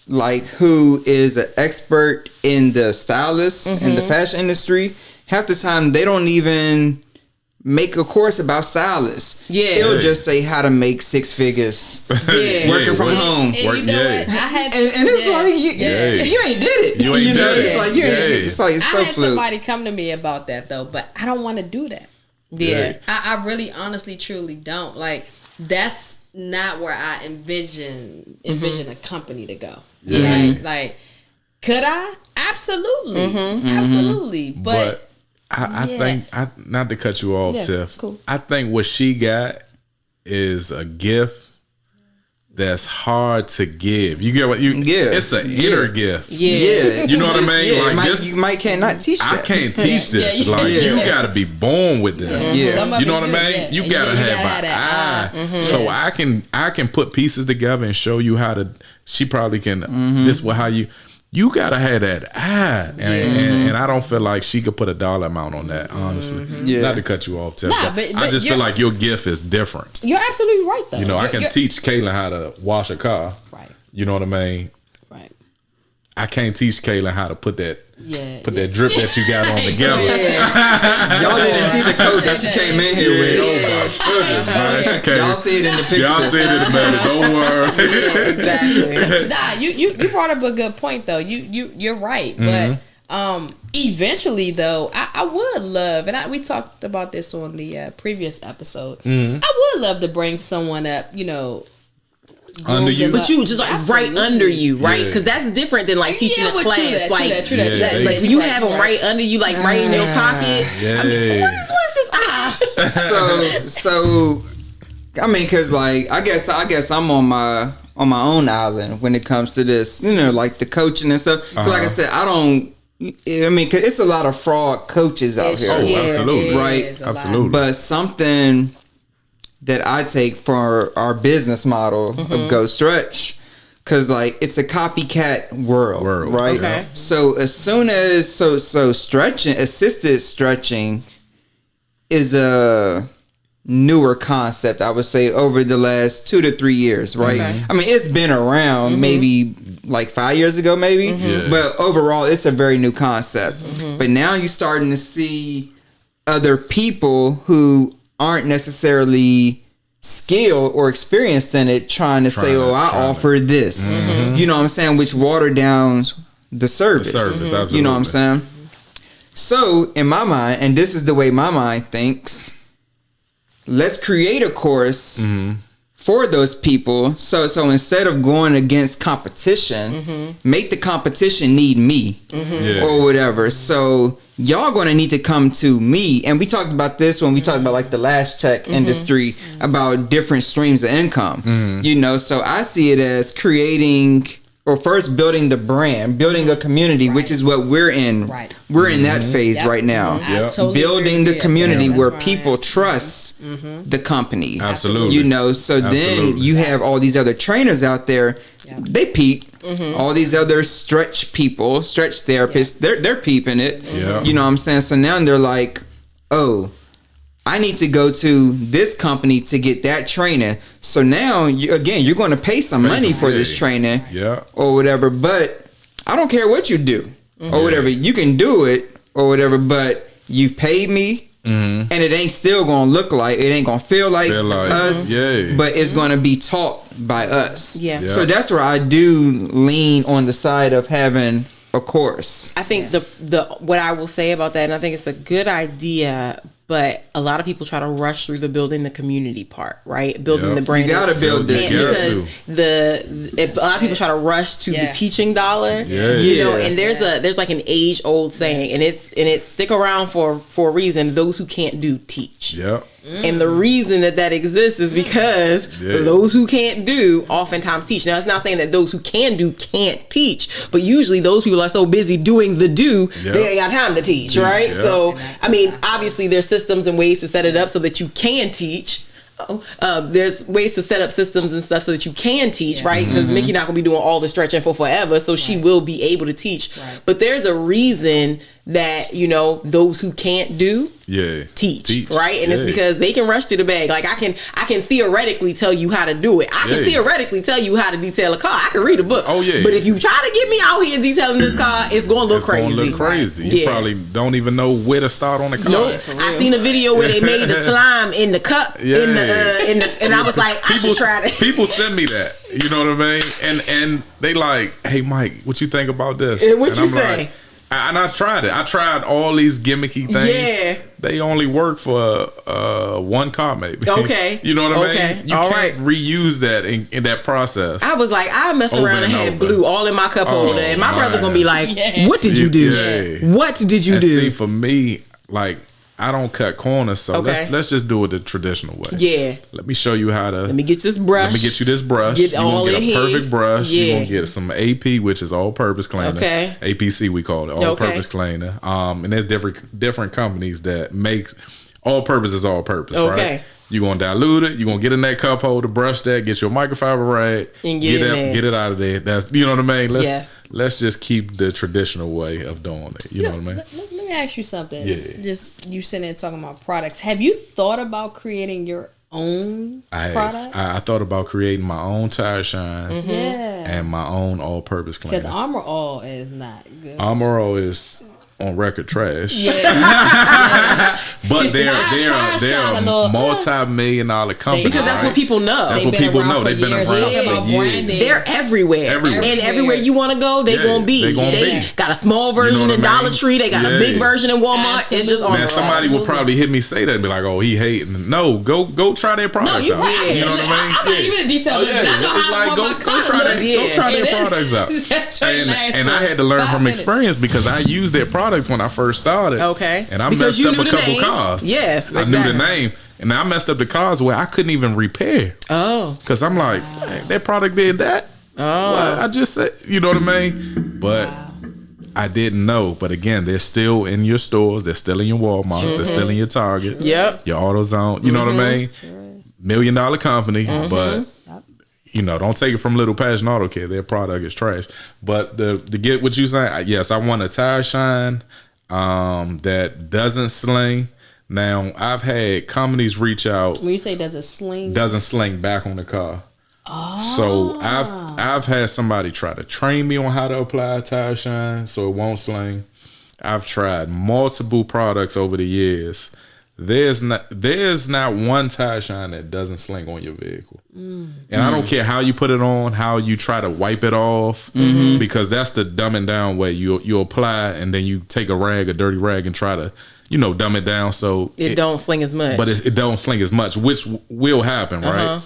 D: like who is an expert in the stylist in the fashion industry, half the time they don't even make a course about stylists. They'll just say how to make six figures working from home.
E: And you know what? I had
D: and it's like you ain't did it. You ain't did it. It's like it's like it's so
E: I had somebody come to me about that though, but I don't want to do that. I really honestly truly don't. Like that's not where I envision a company to go. Right? Like could I? Absolutely. Absolutely. But
A: I think, not to cut you off, Tiff,
C: cool.
A: I think what she got is a gift that's hard to give. You get what you? It's an inner gift. You know what I mean? Like this,
D: you might cannot teach that.
A: I can't teach this. Like you got to be born with this. You know what I mean? You got to have an eye. So I can put pieces together and show you how to. She probably can. This is how you. You gotta have that eye, and I don't feel like she could put a dollar amount on that. Honestly, not to cut you off, Tiff. But I just feel like your gift is different.
E: You're absolutely right, though.
A: You know, I can teach Kaylin how to wash a car. Right. You know what I mean?
E: Right.
A: I can't teach Kaylin how to put that that drip that you got on together.
D: Y'all didn't see the coat that she came in here with.
A: Oh my goodness, man!
D: Y'all see it in the picture.
A: Y'all see it in the minute. Don't worry.
C: Exactly.
E: Nah, you brought up a good point though. You're right, but eventually though, I would love, and we talked about this on the previous episode. I would love to bring someone up, you know.
A: Under you,
C: but you just like right under you, right? Because that's different than like teaching a class. True that. Like when you have them right under you, like right in your pocket. What is this?
D: So I mean, because like I guess I'm on my own island when it comes to this, you know, like the coaching and stuff. Like I said, I mean, cause it's a lot of fraud coaches out here.
A: Oh, absolutely,
D: right?
A: Absolutely.
D: But something that I take for our business model of Go Stretch, because like it's a copycat world. Right?
C: Okay.
D: So as soon as stretching, assisted stretching is a newer concept, I would say, over the last 2 to 3 years, right? I mean, it's been around maybe like 5 years ago, maybe, but overall it's a very new concept. But now you're starting to see other people who aren't necessarily skilled or experienced in it trying to say, I offer this. You know what I'm saying? Which water down the service.
A: Absolutely.
D: You know what I'm saying? So in my mind, and this is the way my mind thinks, let's create a course for those people. So instead of going against competition, make the competition need me or whatever. So y'all going to need to come to me. And we talked about this when we talked about like the last check industry, about different streams of income. You know, so I see it as creating or first building the brand, building a community, which is what we're in.
E: Right.
D: We're in that phase right now.
E: I totally
D: building
E: agree.
D: the community
E: That's
D: where
E: where I
D: people
E: am.
D: trust the company.
A: Absolutely.
D: You know, so then
A: Absolutely.
D: you have all these other trainers out there.
E: Yeah.
D: They peep. All these other stretch people, stretch therapists, they're peeping it.
A: Yeah.
D: You know what I'm saying? So now they're like, oh, I need to go to this company to get that training. So now, you're going to pay some money for this training or whatever. But I don't care what you do or whatever. You can do it or whatever, but you've paid me and it ain't still going to look like, it ain't going to feel like us, but it's going to be taught by us.
C: Yeah.
D: So that's where I do lean on the side of having a course.
C: I think the what I will say about that, and I think it's a good idea, but a lot of people try to rush through the building the community part, right? Building the brand.
D: You gotta build it.
C: Because a lot of people try to rush to the teaching dollar. You know, and there's like an age old saying, and it's stick around for a reason. Those who can't do teach.
A: Yeah.
C: And the reason that exists is because those who can't do oftentimes teach. Now, it's not saying that those who can do can't teach, but usually those people are so busy doing the they ain't got time to teach, right? So, I mean, obviously there's systems and ways to set it up so that you can teach. There's ways to set up systems and stuff so that you can teach, right? Because Mickey not gonna be doing all the stretching for forever, so she will be able to teach. But there's a reason that, you know, those who can't do teach, right? And it's because they can rush to the bag. Like I can theoretically tell you how to do it. I can theoretically tell you how to detail a car. I can read a book.
A: Oh yeah.
C: But if you try to get me out here detailing this car, it's gonna look crazy.
A: Gonna look crazy. You probably don't even know where to start on the car.
C: Nope. I seen a video where they made the slime in the cup in the and I was like, I should try that.
A: People send me that. You know what I mean? And they like, hey Mike, what you think about this?
C: What
A: and
C: you
A: I'm
C: say?
A: Like, and I tried it. I tried all these gimmicky things.
C: Yeah.
A: They only work for one car, maybe.
C: Okay.
A: You know what I mean? You
C: all
A: can't reuse that in that process.
C: I was like, I mess around and have glue all in my cup holder, and my brother gonna be like, "What did you do? What did you do?"
A: See, for me, like, I don't cut corners, so let's just do it the traditional way.
C: Yeah.
A: Let me show you how to.
C: Let me get this brush.
A: Let me get you this brush.
C: Get
A: you're gonna get a perfect brush.
C: Yeah.
A: You're gonna get some AP, which is all-purpose cleaner.
C: Okay.
A: APC we call it, all-purpose cleaner. And there's different companies that makes all-purpose is all-purpose, right? You're gonna dilute it. You're gonna get in that cup holder, brush that, get your microfiber rag,
C: and get
A: it out of there. That's, you know what I mean. Let's just keep the traditional way of doing it. You know what I mean.
E: Let me ask you something.
A: Yeah.
E: Just you sitting there talking about products. Have you thought about creating your own product?
A: I thought about creating my own tire shine
E: Yeah.
A: and my own all-purpose cleaner.
E: Because Armor All is not good.
A: Armor All is on record trash.
E: Yeah.
A: But they're a multi-million-dollar company.
C: Because that's what people know.
A: That's what people know. They've been around
E: for
A: years.
C: They're everywhere. And everywhere you want to go, they gonna be. They got a small version in Dollar Tree. They got a big version in Walmart.
E: Absolutely.
C: It's just on.
A: Man, somebody will probably hit me say that and be like, "Oh, he hating." No, go try their products
E: No, you're
A: out.
E: right.
A: You know what I mean?
E: I'm not even a detail.
A: Yeah.
E: I know
A: It's
E: how
A: like,
E: I want
A: go
E: my
A: try
E: car.
A: their products out. And I had to learn from experience because I used their products when I first started.
C: Okay.
A: And I
C: Because
A: messed
C: you
A: up a
C: knew the
A: couple
C: name.
A: cars.
C: Yes,
A: I knew the name. And I messed up the cars where I couldn't even repair.
C: Oh.
A: Because I'm like, hey, that product did that.
C: Oh.
A: Well, I just said, you know what I mean? But I didn't know. But again, they're still in your stores. They're still in your Walmarts. They're still in your Target.
C: Yep.
A: Your AutoZone. You know what I mean? $1 million company. But, you know, don't take it from Little Passion Auto Care. Their product is trash. But to get what you saying, yes, I want a tire shine that doesn't sling. Now, I've had companies reach out.
E: When you say doesn't sling
A: back on the car. Oh. So I've had somebody try to train me on how to apply a tire shine so it won't sling. I've tried multiple products over the years. There's not one tire shine that doesn't sling on your vehicle. And I don't care how you put it on, how you try to wipe it off, because that's the dumbing down way. You apply and then you take a dirty rag, and try to, you know, dumb it down so
C: it don't sling as much.
A: But it don't sling as much, which will happen, right?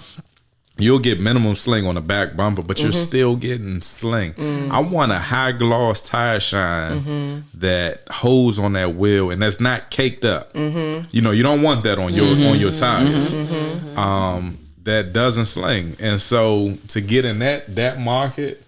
A: You'll get minimum sling on the back bumper, but you're still getting sling. I want a high gloss tire shine that holds on that wheel and that's not caked up. You know, you don't want that on your tires. That doesn't sling. And so to get in that market,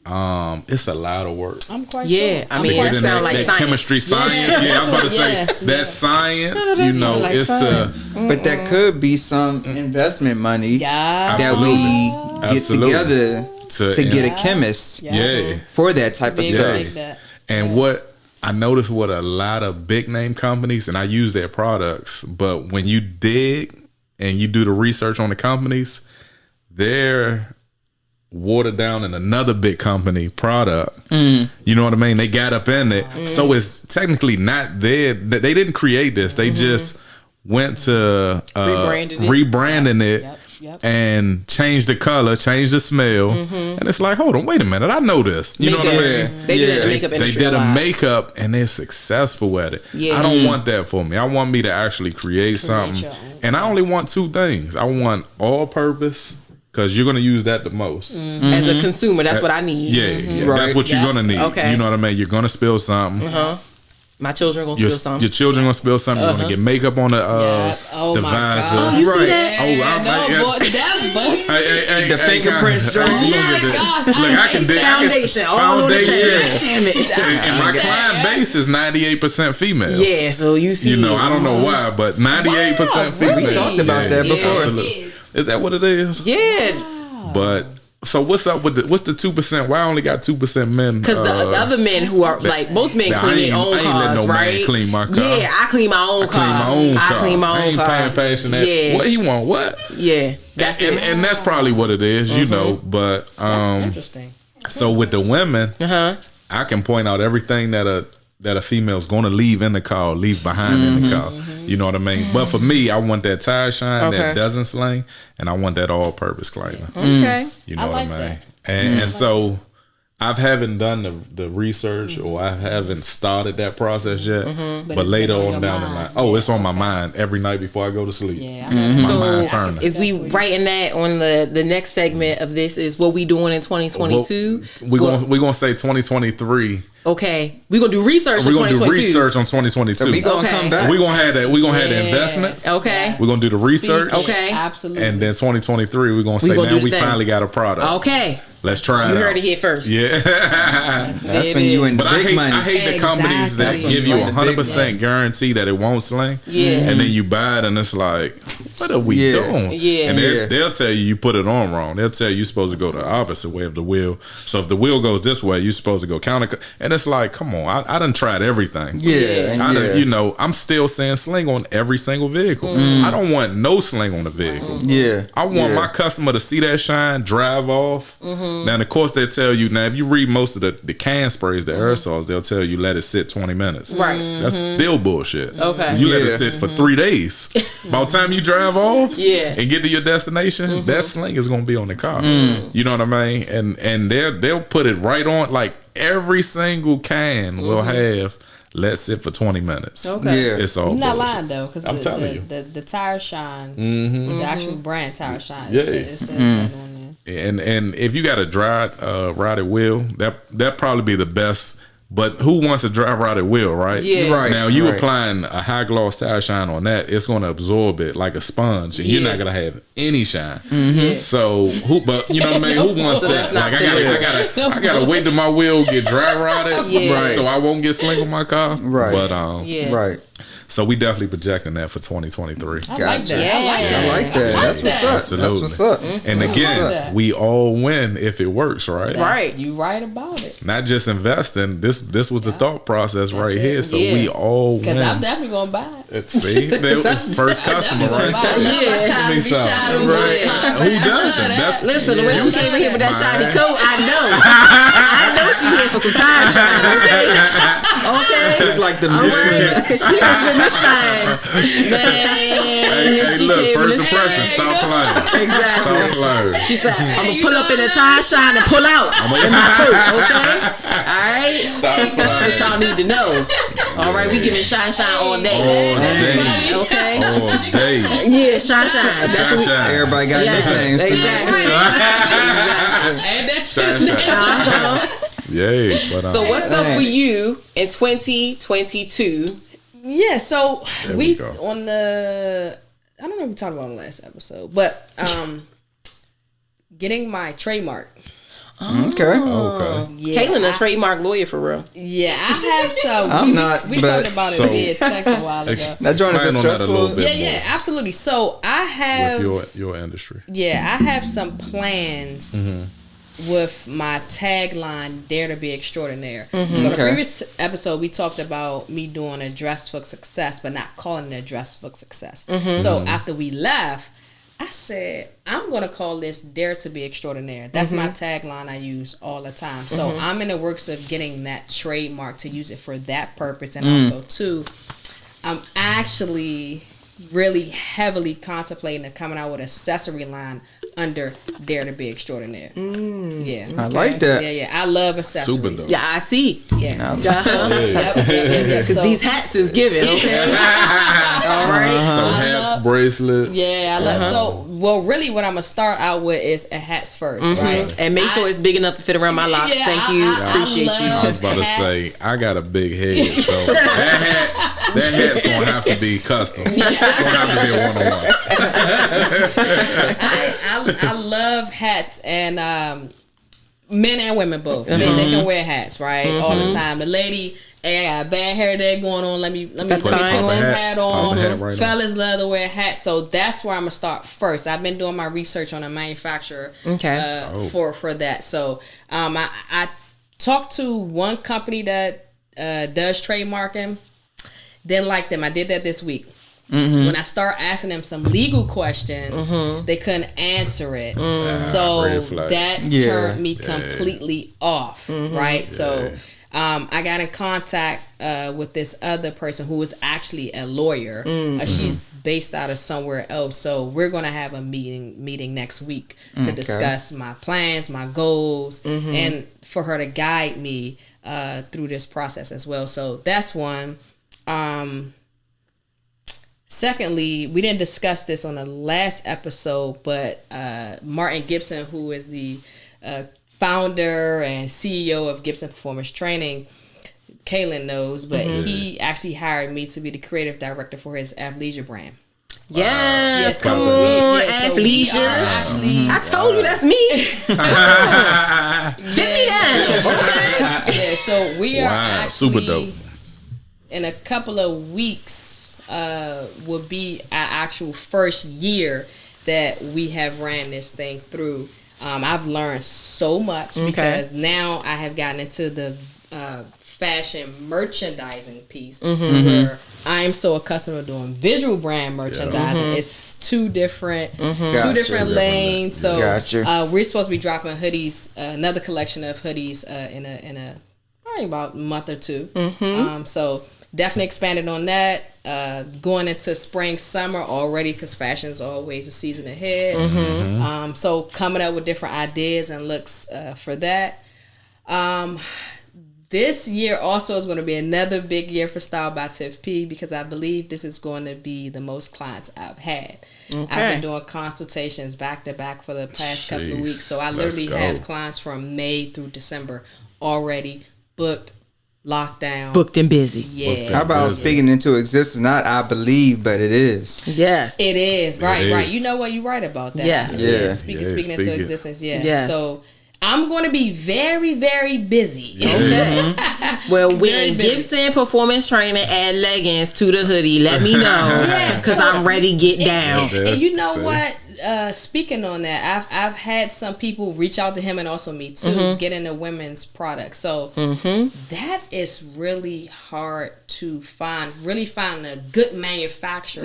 A: It's a lot of work.
E: I'm quite
C: Yeah,
E: sure.
C: I mean, it sounds like
A: that
C: science.
A: chemistry science. Yeah, I was about to say that science. You know,
C: like
A: it's
C: science.
D: But that could be some investment money
E: Yeah.
D: that we get together to get a chemist
A: yeah.
D: for that type of
E: Big
D: stuff.
E: like that.
A: And what I noticed with a lot of big name companies, and I use their products, but when you dig and you do the research on the companies, they're watered down in another big company product. You know what I mean? They got up in it. So it's technically not there. They didn't create this. They just went to rebranding it.
E: Yep.
A: And change the color, change the smell, and it's like, hold on, wait a minute, I know this. You know what I mean?
C: They did the makeup
A: They
C: industry.
A: did
C: a
A: a
C: lot.
A: makeup, and they're successful at it.
C: Yeah.
A: I don't want that for me. I want me to actually create something,
E: your own.
A: and I only want two things. I want all purpose, because you're gonna use that the most.
C: As a consumer, that's what I need.
A: Yeah,
D: Right.
A: that's what you're gonna need.
C: Okay.
A: You know what I mean? You're gonna spill something.
C: My children gonna
A: Your,
C: spill something.
A: your children gonna spill something. You're gonna get makeup on the
E: Oh
A: the
E: my
A: visor.
E: God.
C: Oh, you see
D: Right.
C: that?
A: Oh, I'm
E: no,
A: like,
E: boy, that butt.
D: The fingerprint
A: guys.
D: straight.
A: Look
E: Oh
A: at
E: my
A: this.
E: gosh,
A: Look, I can dig.
C: Foundation. All on the
A: Foundation.
C: thing. Damn it.
A: And my client base is 98% female.
C: Yeah, so you see.
A: You know, I don't know why, but 98% female.
E: really?
D: We talked about that before.
A: Absolutely. Is that what it is?
C: Yeah,
A: But so what's up with what's the 2%? Why I only got 2% men?
C: because the other men who are like most men
A: I
C: clean
A: ain't-
C: their own
A: I ain't letting
C: cars,
A: no man
C: right?
A: clean my car.
C: Yeah, I clean my own car.
A: clean my own car.
C: I clean my
A: I
C: own
A: ain't
C: car.
A: paying passion that.
C: Yeah,
A: What he want? What?
C: yeah, that's
A: and,
C: it.
A: and that's probably what it is, you know. But
E: That's interesting.
A: so with the women,
C: Uh-huh.
A: I can point out everything that a female's going to leave in the car, leave behind in the car. You know what I mean? But for me, I want that tire shine
C: Okay.
A: that doesn't sling, and I want that all-purpose cleaner.
C: Okay.
A: You know
E: I
A: what
E: like
A: I mean?
E: that.
A: And so I haven't done the research, or I haven't started that process yet. But
E: it's
A: later
E: been on
A: on
E: your
A: down the
E: mind.
A: line, it's on my mind every night before I go to sleep.
E: Yeah.
A: My mind
C: So
A: turning.
C: is we writing that on the next segment of this is what we doing in 2022?
A: We're gonna say 2023.
C: Okay, we're gonna do research.
A: We're
C: in
A: gonna do
C: 2022.
A: research on 2022.
D: So we gonna
C: Okay.
D: come back.
A: We're gonna have that. We're gonna have the investments.
C: Okay.
A: We're gonna do the research.
C: Okay.
E: Absolutely.
A: And then 2023, we're gonna say
C: gonna do
A: now
C: the
A: we
C: thing.
A: finally got a product.
C: Okay,
A: Let's try it
C: you
A: out.
C: heard it here first.
A: Yeah.
D: That's when you in
A: But
D: big money.
A: I hate the companies that
E: Exactly.
A: give you
D: Like the big
A: 100% guarantee that it won't sling.
C: Yeah.
A: And then you buy it and it's like, what are we
D: Yeah.
A: doing?
C: Yeah.
A: And
D: Yeah.
A: they'll tell you put it on wrong. They'll tell you you're supposed to go the opposite way of the wheel. So if the wheel goes this way, you're supposed to go counter. And it's like, come on, I done tried everything.
D: Yeah,
A: I done,
D: yeah.
A: you know, I'm still saying sling on every single vehicle. I don't want no sling on the vehicle.
D: Yeah.
A: I want
D: Yeah.
A: my customer to see that shine, drive off. Now, of course, they tell you, now, if you read most of the can sprays, the aerosols, they'll tell you let it sit 20 minutes.
C: Right.
A: That's still bullshit.
C: Okay.
A: You let it
D: Yeah.
A: sit for 3 days. By the time you drive off
C: Yeah.
A: and get to your destination, that sling is going to be on the car. You know what I mean? And they'll put it right on, like every single can will have let sit for 20 minutes.
C: Okay.
D: Yeah.
A: It's all
E: You're not
A: bullshit.
E: lying though, because
A: I'm telling you.
E: the tire shine, the actual brand tire shine,
A: Yeah.
E: it says that on there.
A: And if you got a dry rotted wheel, that probably be the best. But who wants a dry rotted wheel, right?
C: Yeah.
D: Right.
A: Now you
D: right.
A: applying a high gloss tire shine on that, it's going to absorb it like a sponge, and you're
C: Yeah.
A: not going to have any shine. So but you know what I mean? Who wants
C: So
A: that?
C: that's not
A: Like I gotta wait till my wheel get dry rotted,
C: Yeah.
D: Right.
A: so I won't get sling on my car.
D: Right.
A: But
C: Yeah.
D: Right.
A: so we definitely projecting that for 2023.
E: I like
D: Gotcha.
E: that. I like
C: Yeah.
E: that.
D: I like that. That's what's up.
A: Absolutely.
D: That's what's up.
A: And again,
E: that.
A: we all win if it works, right?
C: Right.
E: You right about it.
A: Not just investing. This was the thought process right
E: it.
A: here. So
C: Yeah.
A: we all win.
E: Because I'm definitely gonna buy it.
A: See, first customer,
E: Definitely gonna buy
A: right?
E: it. Not my time to be
A: Me some.
E: shining on
A: Right.
E: my car.
A: Who doesn't? That's
C: Listen, the way she came in here with that shiny
A: Man.
C: coat, I know she here for some tire shine. Okay.
D: Look like the
C: All
D: Michelin.
C: right, cause she was in this thing, man.
A: Hey,
C: she
A: look,
C: came in
A: first
C: this-
A: impression. Stop playing.
C: Exactly.
A: Stop playing.
C: She said, "I'm gonna pull up in a tire shine and pull out in my coat." Okay. All right. That's what y'all need to know. All right, we giving shine all
A: All
C: day.
A: day.
C: Okay.
A: All day.
C: Yeah, shine. That's what we.
A: Shine.
D: Everybody got
C: Yes,
D: nicknames.
C: exactly.
E: And that's
A: Shine, shine.
C: Uh-huh.
A: Yay. But,
C: So what's up for you in 2022?
E: Yeah, so
A: There
E: we
A: we go.
E: on the I don't know if we talked about it on the last episode, but getting my trademark.
D: Okay.
E: Yeah,
C: Kaylin, a trademark lawyer for real.
E: Yeah, I have some.
D: I'm not,
E: We
D: but-
E: talked about it
A: So-
E: via text a while ago.
D: That joint is
A: Expand on that a
D: stressful.
A: little bit
E: Yeah,
A: more
E: absolutely. So I have,
A: with your industry.
E: I have some plans with my tagline, "Dare to be extraordinary." So in the
D: Okay.
E: previous episode, we talked about me doing a dress for success, but not calling it a dress for success. So after we left, I said, I'm going to call this "Dare to be extraordinary." That's my tagline I use all the time. So I'm in the works of getting that trademark to use it for that purpose. And also, too, I'm actually really heavily contemplating of coming out with an accessory line under "Dare to be extraordinary." Yeah.
D: I like that.
E: Yeah. I love accessories.
A: Super dope.
C: Yeah, I see.
E: Yeah.
C: Because
E: So-
C: these hats is giving, okay? All right.
A: Some
E: I
A: hats,
E: love-
A: bracelets.
E: Yeah, I love so really what I'm gonna start out with is a hats 1st, right?
C: And make sure it's big enough to fit around my locks.
E: Yeah,
C: Thank you.
E: I
C: Appreciate you.
E: love
A: I was about to say,
E: hats.
A: I got a big head, so that hat's gonna have to be custom. It's gonna have to be a one-on-one.
E: I love hats and men and women both. They can wear hats, right? All the time. The lady, hey, I got bad hair day going on. Let me put this hat on.
A: Pop the hat right on.
E: Fellas love to wear hats, so that's where I'm gonna start first. I've been doing my research on a manufacturer for that. So I talked to one company that does trademarking. Didn't like them. I did that this week. When I start asking them some legal questions, they couldn't answer it. So
A: red flag.
E: that turned me completely off, right? So I got in contact with this other person who was actually a lawyer. She's based out of somewhere else. So we're going to have a meeting next week to discuss my plans, my goals, and for her to guide me through this process as well. So that's one. Secondly, we didn't discuss this on the last episode, but Martin Gibson, who is the founder and CEO of Gibson Performance Training, Kaylin knows, but he actually hired me to be the creative director for his athleisure brand.
C: Yes,
E: so
C: come
E: we-
C: on,
E: so we
C: athleisure.
E: are actually,
C: I told you that's me. Fit me down. Okay.
E: yeah, so we are
A: Wow,
E: actually
A: super dope.
E: in a couple of weeks will be our actual first year that we have ran this thing through. I've learned so much because now I have gotten into the fashion merchandising piece where I'm so accustomed to doing visual brand merchandising. It's two different lanes. So we're supposed to be dropping hoodies, another collection of hoodies in a probably about a month or two. So definitely expanded on that. Going into spring, summer already because fashion's always a season ahead. So coming up with different ideas and looks for that. This year also is going to be another big year for Style by Tiff P because I believe this is going to be the most clients I've had. I've been doing consultations back to back for the past couple of weeks. So I literally have clients from May through December already booked, locked down.
C: Booked and busy.
E: Yeah.
D: How about speaking into existence? Not I believe, but it is.
C: Yes.
E: It is. Right,
A: It
E: right.
A: is.
E: You know what? You're right about that.
C: Yeah.
E: Speaking
A: speak
E: into
A: it.
E: existence. Yeah.
C: Yes.
E: So I'm going to be very, very busy.
C: Okay. Well,
E: Very
C: when
E: busy.
C: Gibson Performance Training add leggings to the hoodie, let me know
E: Yes.
C: because I'm ready to get down.
E: And you know
A: See?
E: what? Speaking on that, I've had some people reach out to him and also me too, get into women's products. So that is really hard to find. Really finding a good manufacturer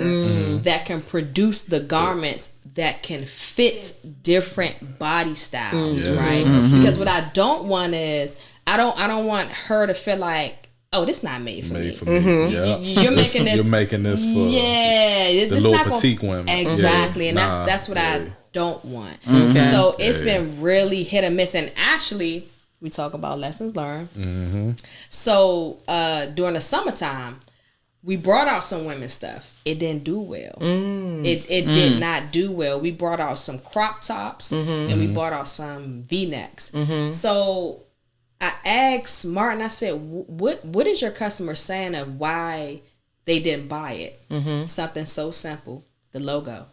E: that can produce the garments that can fit different body styles, right? Because what I don't want is I don't want her to feel like, oh, this not made for me.
A: Yeah.
E: You're making this.
A: You're making this for
E: the
A: little petite women.
E: Exactly,
A: Yeah.
E: and
A: Nah,
E: that's what I don't want.
C: Okay.
E: So it's been really hit or miss. And actually, we talk about lessons learned. So during the summertime, we brought out some women's stuff. It didn't do well. It did not do well. We brought out some crop tops and we brought out some V-necks. So I asked Martin, I said, what is your customer saying of why they didn't buy it? Something so simple, the logo.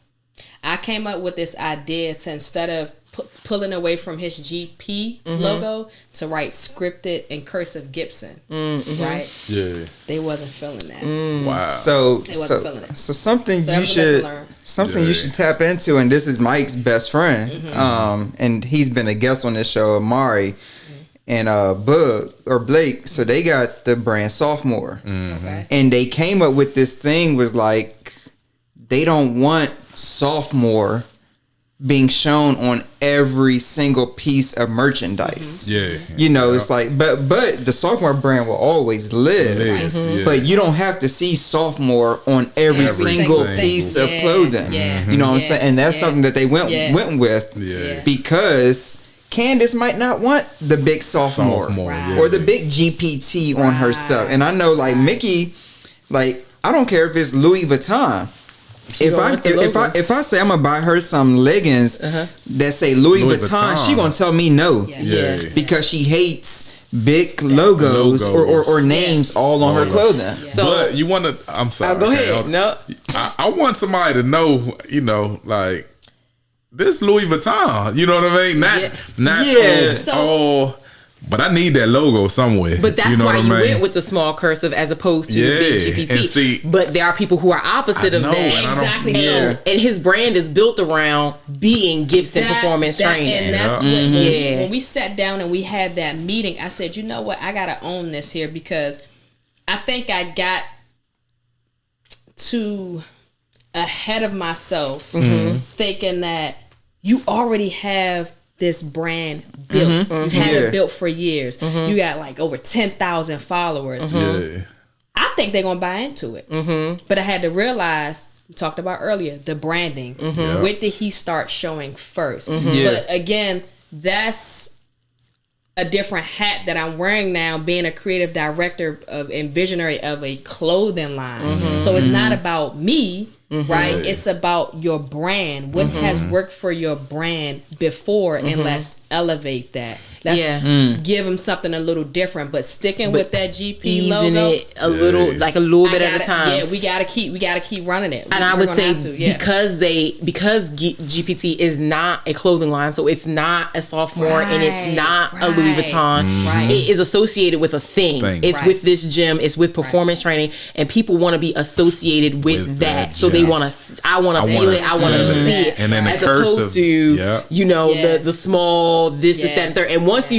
E: I came up with this idea to, instead of pulling away from his GP logo to write scripted and cursive Gibson, right?
A: Yeah,
E: they wasn't feeling that.
A: Wow.
D: So
E: feeling it.
D: so something
E: So
D: you
E: that was a lesson
D: should
E: learned.
D: you should tap into, and this is Mike's best friend, and he's been a guest on this show, Amari. And Bug or Blake, so they got the brand Sophomore,
E: Okay.
D: and they came up with this thing was like they don't want Sophomore being shown on every single piece of merchandise.
A: Yeah,
D: You know, it's like, but the Sophomore brand will always live.
A: Yeah.
D: But you don't have to see Sophomore on every single
A: single
D: piece
E: thing.
D: of
E: Yeah,
D: clothing.
E: yeah,
D: You know what I'm
E: yeah,
D: saying? And that's
E: yeah,
D: something that they went
E: yeah.
D: with
A: Yeah.
D: because Candace might not want the big sophomore,
E: Right.
D: or the big GPT on her stuff. And I know, like Mickey, like I don't care if it's Louis Vuitton. If I say I'm gonna buy her some leggings that say Louis Vuitton, she gonna tell me no.
A: Yeah.
D: Because she hates big logos or names all on her clothing.
C: So-
A: but you want to? I'm sorry.
C: Go
A: okay,
C: ahead. No.
A: I want somebody to know. You know, like this Louis Vuitton. You know what I mean? Not
D: Yeah.
A: but I need that logo somewhere.
C: But that's
A: you know
C: why
A: what I
C: you
A: mean?
C: went with the small cursive as opposed to the big GPT.
A: And see,
C: but there are people who are opposite
A: I
C: of
A: know,
C: that.
A: and I don't-
E: Exactly.
D: Yeah.
C: And his brand is built around being Gibson Performance Training.
E: And that's
A: Yeah.
E: what when we sat down and we had that meeting, I said, you know what, I gotta own this here because I think I got too ahead of myself thinking that you already have this brand built. You've had it built for years. You got like over 10,000 followers.
A: yeah,
E: I think they're gonna buy into it. But I had to realize, we talked about earlier, the branding.
A: Yeah.
E: What did he start showing first?
D: Yeah.
E: But again, that's a different hat that I'm wearing now, being a creative director and visionary of a clothing line. So it's not about me, right? It's about your brand. What has worked for your brand before, and let's elevate that. Let's give them something a little different, but sticking with that GP
C: Easing
E: logo.
C: it a little bit at a time.
E: Yeah, we gotta keep running it.
C: And I would
E: We're
C: say
E: gonna have to,
C: because GPT is not a clothing line, so it's not a sophomore and it's not a Louis Vuitton.
E: Right.
C: It is associated with a thing. It's
E: Right.
C: with this gym. It's with performance training, and people want to be associated with that. So they
A: gym.
C: want to. I want to feel it. I want to see it.
A: And then the
C: as
A: cursive,
C: opposed to
E: Yeah.
C: the small this
E: Yeah.
C: that and third. And once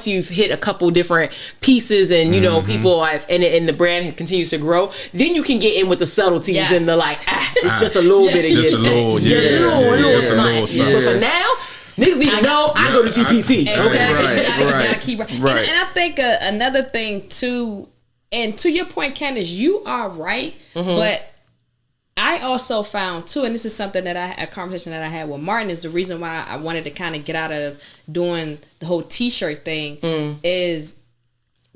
C: you've hit a couple different pieces, and people have, and the brand continues to grow, then you can get in with the subtleties
E: Yes.
C: and the it's just a little bit of
A: Just a
C: Gibson.
A: little,
C: a little
A: just a little
C: something. But for now, niggas need to go. I go to GPT.
E: Exactly.
C: Okay.
E: You gotta keep and I think another thing too, and to your point, Candace, you are right. But I also found too, and this is something that a conversation that I had with Martin, is the reason why I wanted to kind of get out of doing the whole T-shirt thing is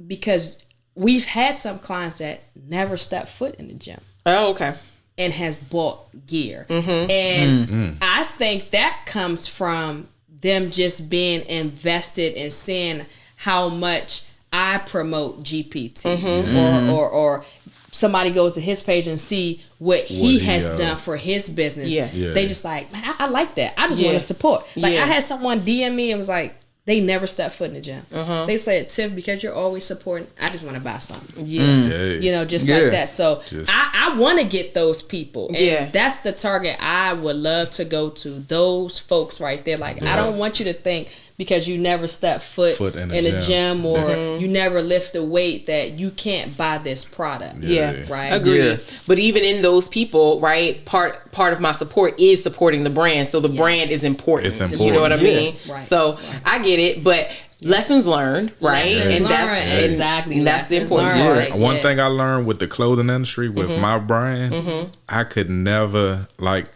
E: because we've had some clients that never stepped foot in the gym
C: Oh, okay.
E: and has bought gear. And I think that comes from them just being invested in seeing how much I promote GPT or somebody goes to his page and see what he has done for his business.
C: Yeah.
E: They just like, I like that. I just want to support. Like I had someone DM me and was like, they never stepped foot in the gym. They said, Tiff, because you're always supporting, I just want to buy something. You know, just like that. So I want to get those people. And that's the target I would love to go to. Those folks right there. Like, I don't want you to think because you never step foot in a gym or you never lift a weight that you can't buy this product. Right.
C: Agreed. But even in those people, right, part of my support is supporting the brand. So the brand is important.
A: It's important.
C: You know what I mean?
E: Right.
C: So I get it, but lessons learned, right?
E: Lessons learned. Exactly.
C: And that's the
E: Lessons
C: important
E: learned.
C: part.
A: One thing I learned with the clothing industry with my brand, I could never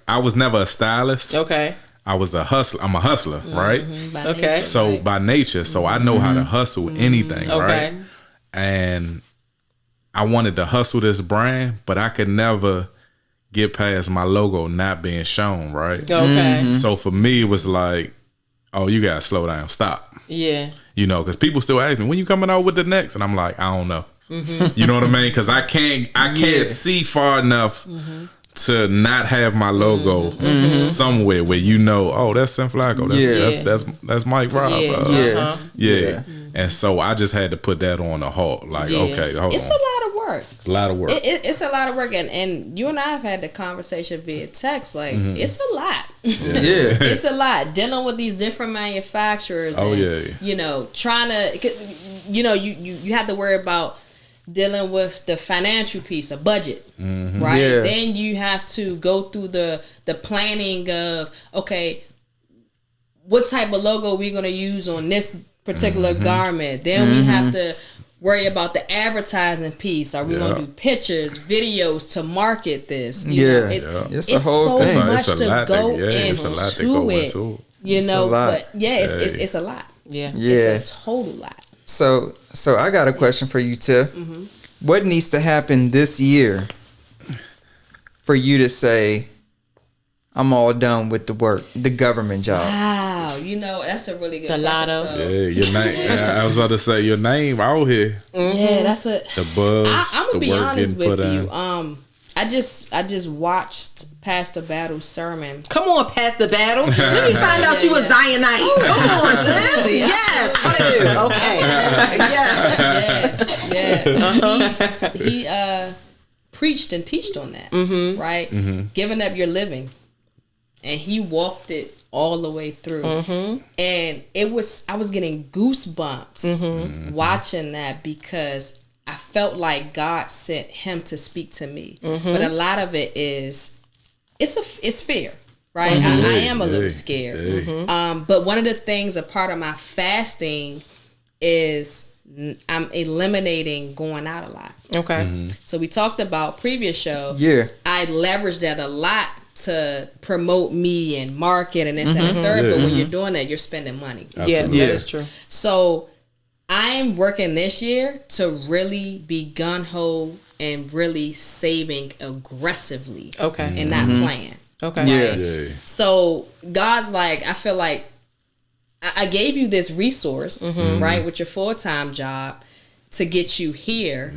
A: I was never a stylist.
C: Okay.
A: I was a hustler. I'm a hustler, right?
E: By
C: Okay.
E: nature,
A: So
E: right.
A: by nature, so I know how to hustle anything,
C: Okay.
A: right? And I wanted to hustle this brand, but I could never get past my logo not being shown, right?
C: Okay.
A: So for me, it was like, oh, you gotta slow down, stop.
C: Yeah.
A: You know, because people still ask me, when you coming out with the next? And I'm like, I don't know. You know what I mean? Because I can't see far enough to not have my logo somewhere where oh, that's San Flaco, that's Mike Robb, yeah. And so I just had to put that on a halt. Like, okay, hold on.
E: It's a lot of work.
A: It's a lot of work.
E: It's a lot of work, and you and I have had the conversation via text. Like, it's a lot. It's a lot dealing with these different manufacturers. You know, trying to, you have to worry about dealing with the financial piece, a budget, right? Yeah. Then you have to go through the planning of, okay, what type of logo we're going to use on this particular garment. Then we have to worry about the advertising piece. Are we going to do pictures, videos to market this? It's a whole thing. So much to go into it. You know, but it's a lot. Yeah, it's a total lot.
D: So I got a question for you, Tiff. What needs to happen this year for you to say, I'm all done with the work, the government job?
E: Wow, that's a really good question. So,
A: your name. I was about to say your name out here.
E: Yeah, that's a
A: the buzz.
E: I'm gonna be honest with you. I just watched Pastor Battle's sermon.
C: Come on, Pastor Battle. Let me find out you a Zionite. Come on, sis. Yes, what it is. Okay.
E: He preached and teached on that, right? Giving up your living. And he walked it all the way through. And I was getting goosebumps watching that, because I felt like God sent him to speak to me. But a lot of it is, it's fear, right? I am a little scared. But one of the things, a part of my fasting is I'm eliminating going out a lot. Okay. So we talked about previous show. Yeah. I leveraged that a lot to promote me and market and this and the third. But when you're doing that, you're spending money.
C: Absolutely. That is true.
E: So I'm working this year to really be gun-ho and really saving aggressively. Okay. And not playing. Okay. Yeah. So God's like, I feel like I gave you this resource, right, with your full-time job to get you here.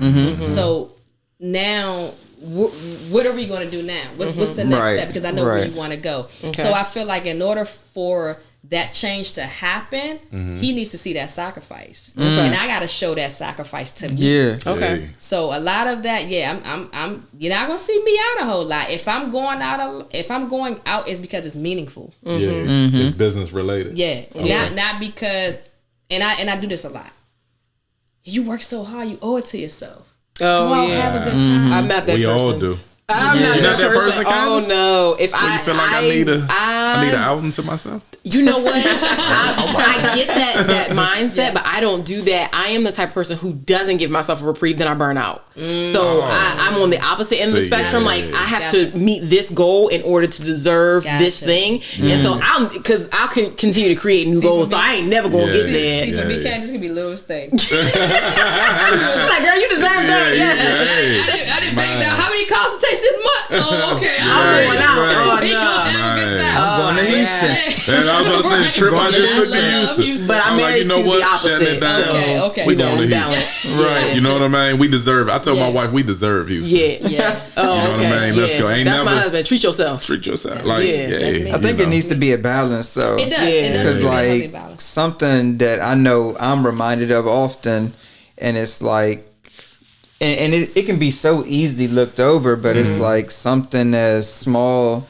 E: So now, what are we going to do now? What's the next step? Because I know where you want to go. Okay. So I feel like in order for that change to happen, he needs to see that sacrifice, and I got to show that sacrifice to me. Yeah. Okay. So a lot of that, I'm you're not gonna see me out a whole lot. If I'm going out, it's because it's meaningful.
A: It's business related.
E: Yeah. Okay. Not because, and I do this a lot. You work so hard, you owe it to yourself. Go out, have a good time.
C: I'm not that person.
A: We all do.
C: I'm not that person. Oh no! If
A: you feel like I need an album to myself.
C: You know what? I get that mindset, but I don't do that. I am the type of person who doesn't give myself a reprieve, then I burn out. So I'm on the opposite end of the spectrum. Like I have to meet this goal in order to deserve this thing, and so I'll continue to create new goals. So I ain't never gonna get there.
E: See, for me, Kat, this could be littlest thing. She's
C: like, girl, you deserve that.
E: Yeah. I didn't bang down. How many consultations this month? Oh, okay. I'm going out. We gonna have a good time.
D: I'm going to Houston.
A: And I was about to say, trip I just took to Houston.
C: But I'm married to the opposite.
E: Okay.
A: We going to Houston. Right. You know what I mean? We deserve it. I told my wife we deserve Houston.
C: Yeah.
A: Oh, you know what I mean? Let's go.
C: That's my husband. Treat yourself.
A: Like,
D: I think it needs to be a balance, though.
E: It does. It does.
D: Because, like, something that I know I'm reminded of often, and it's like, and it can be so easily looked over, but it's like something as small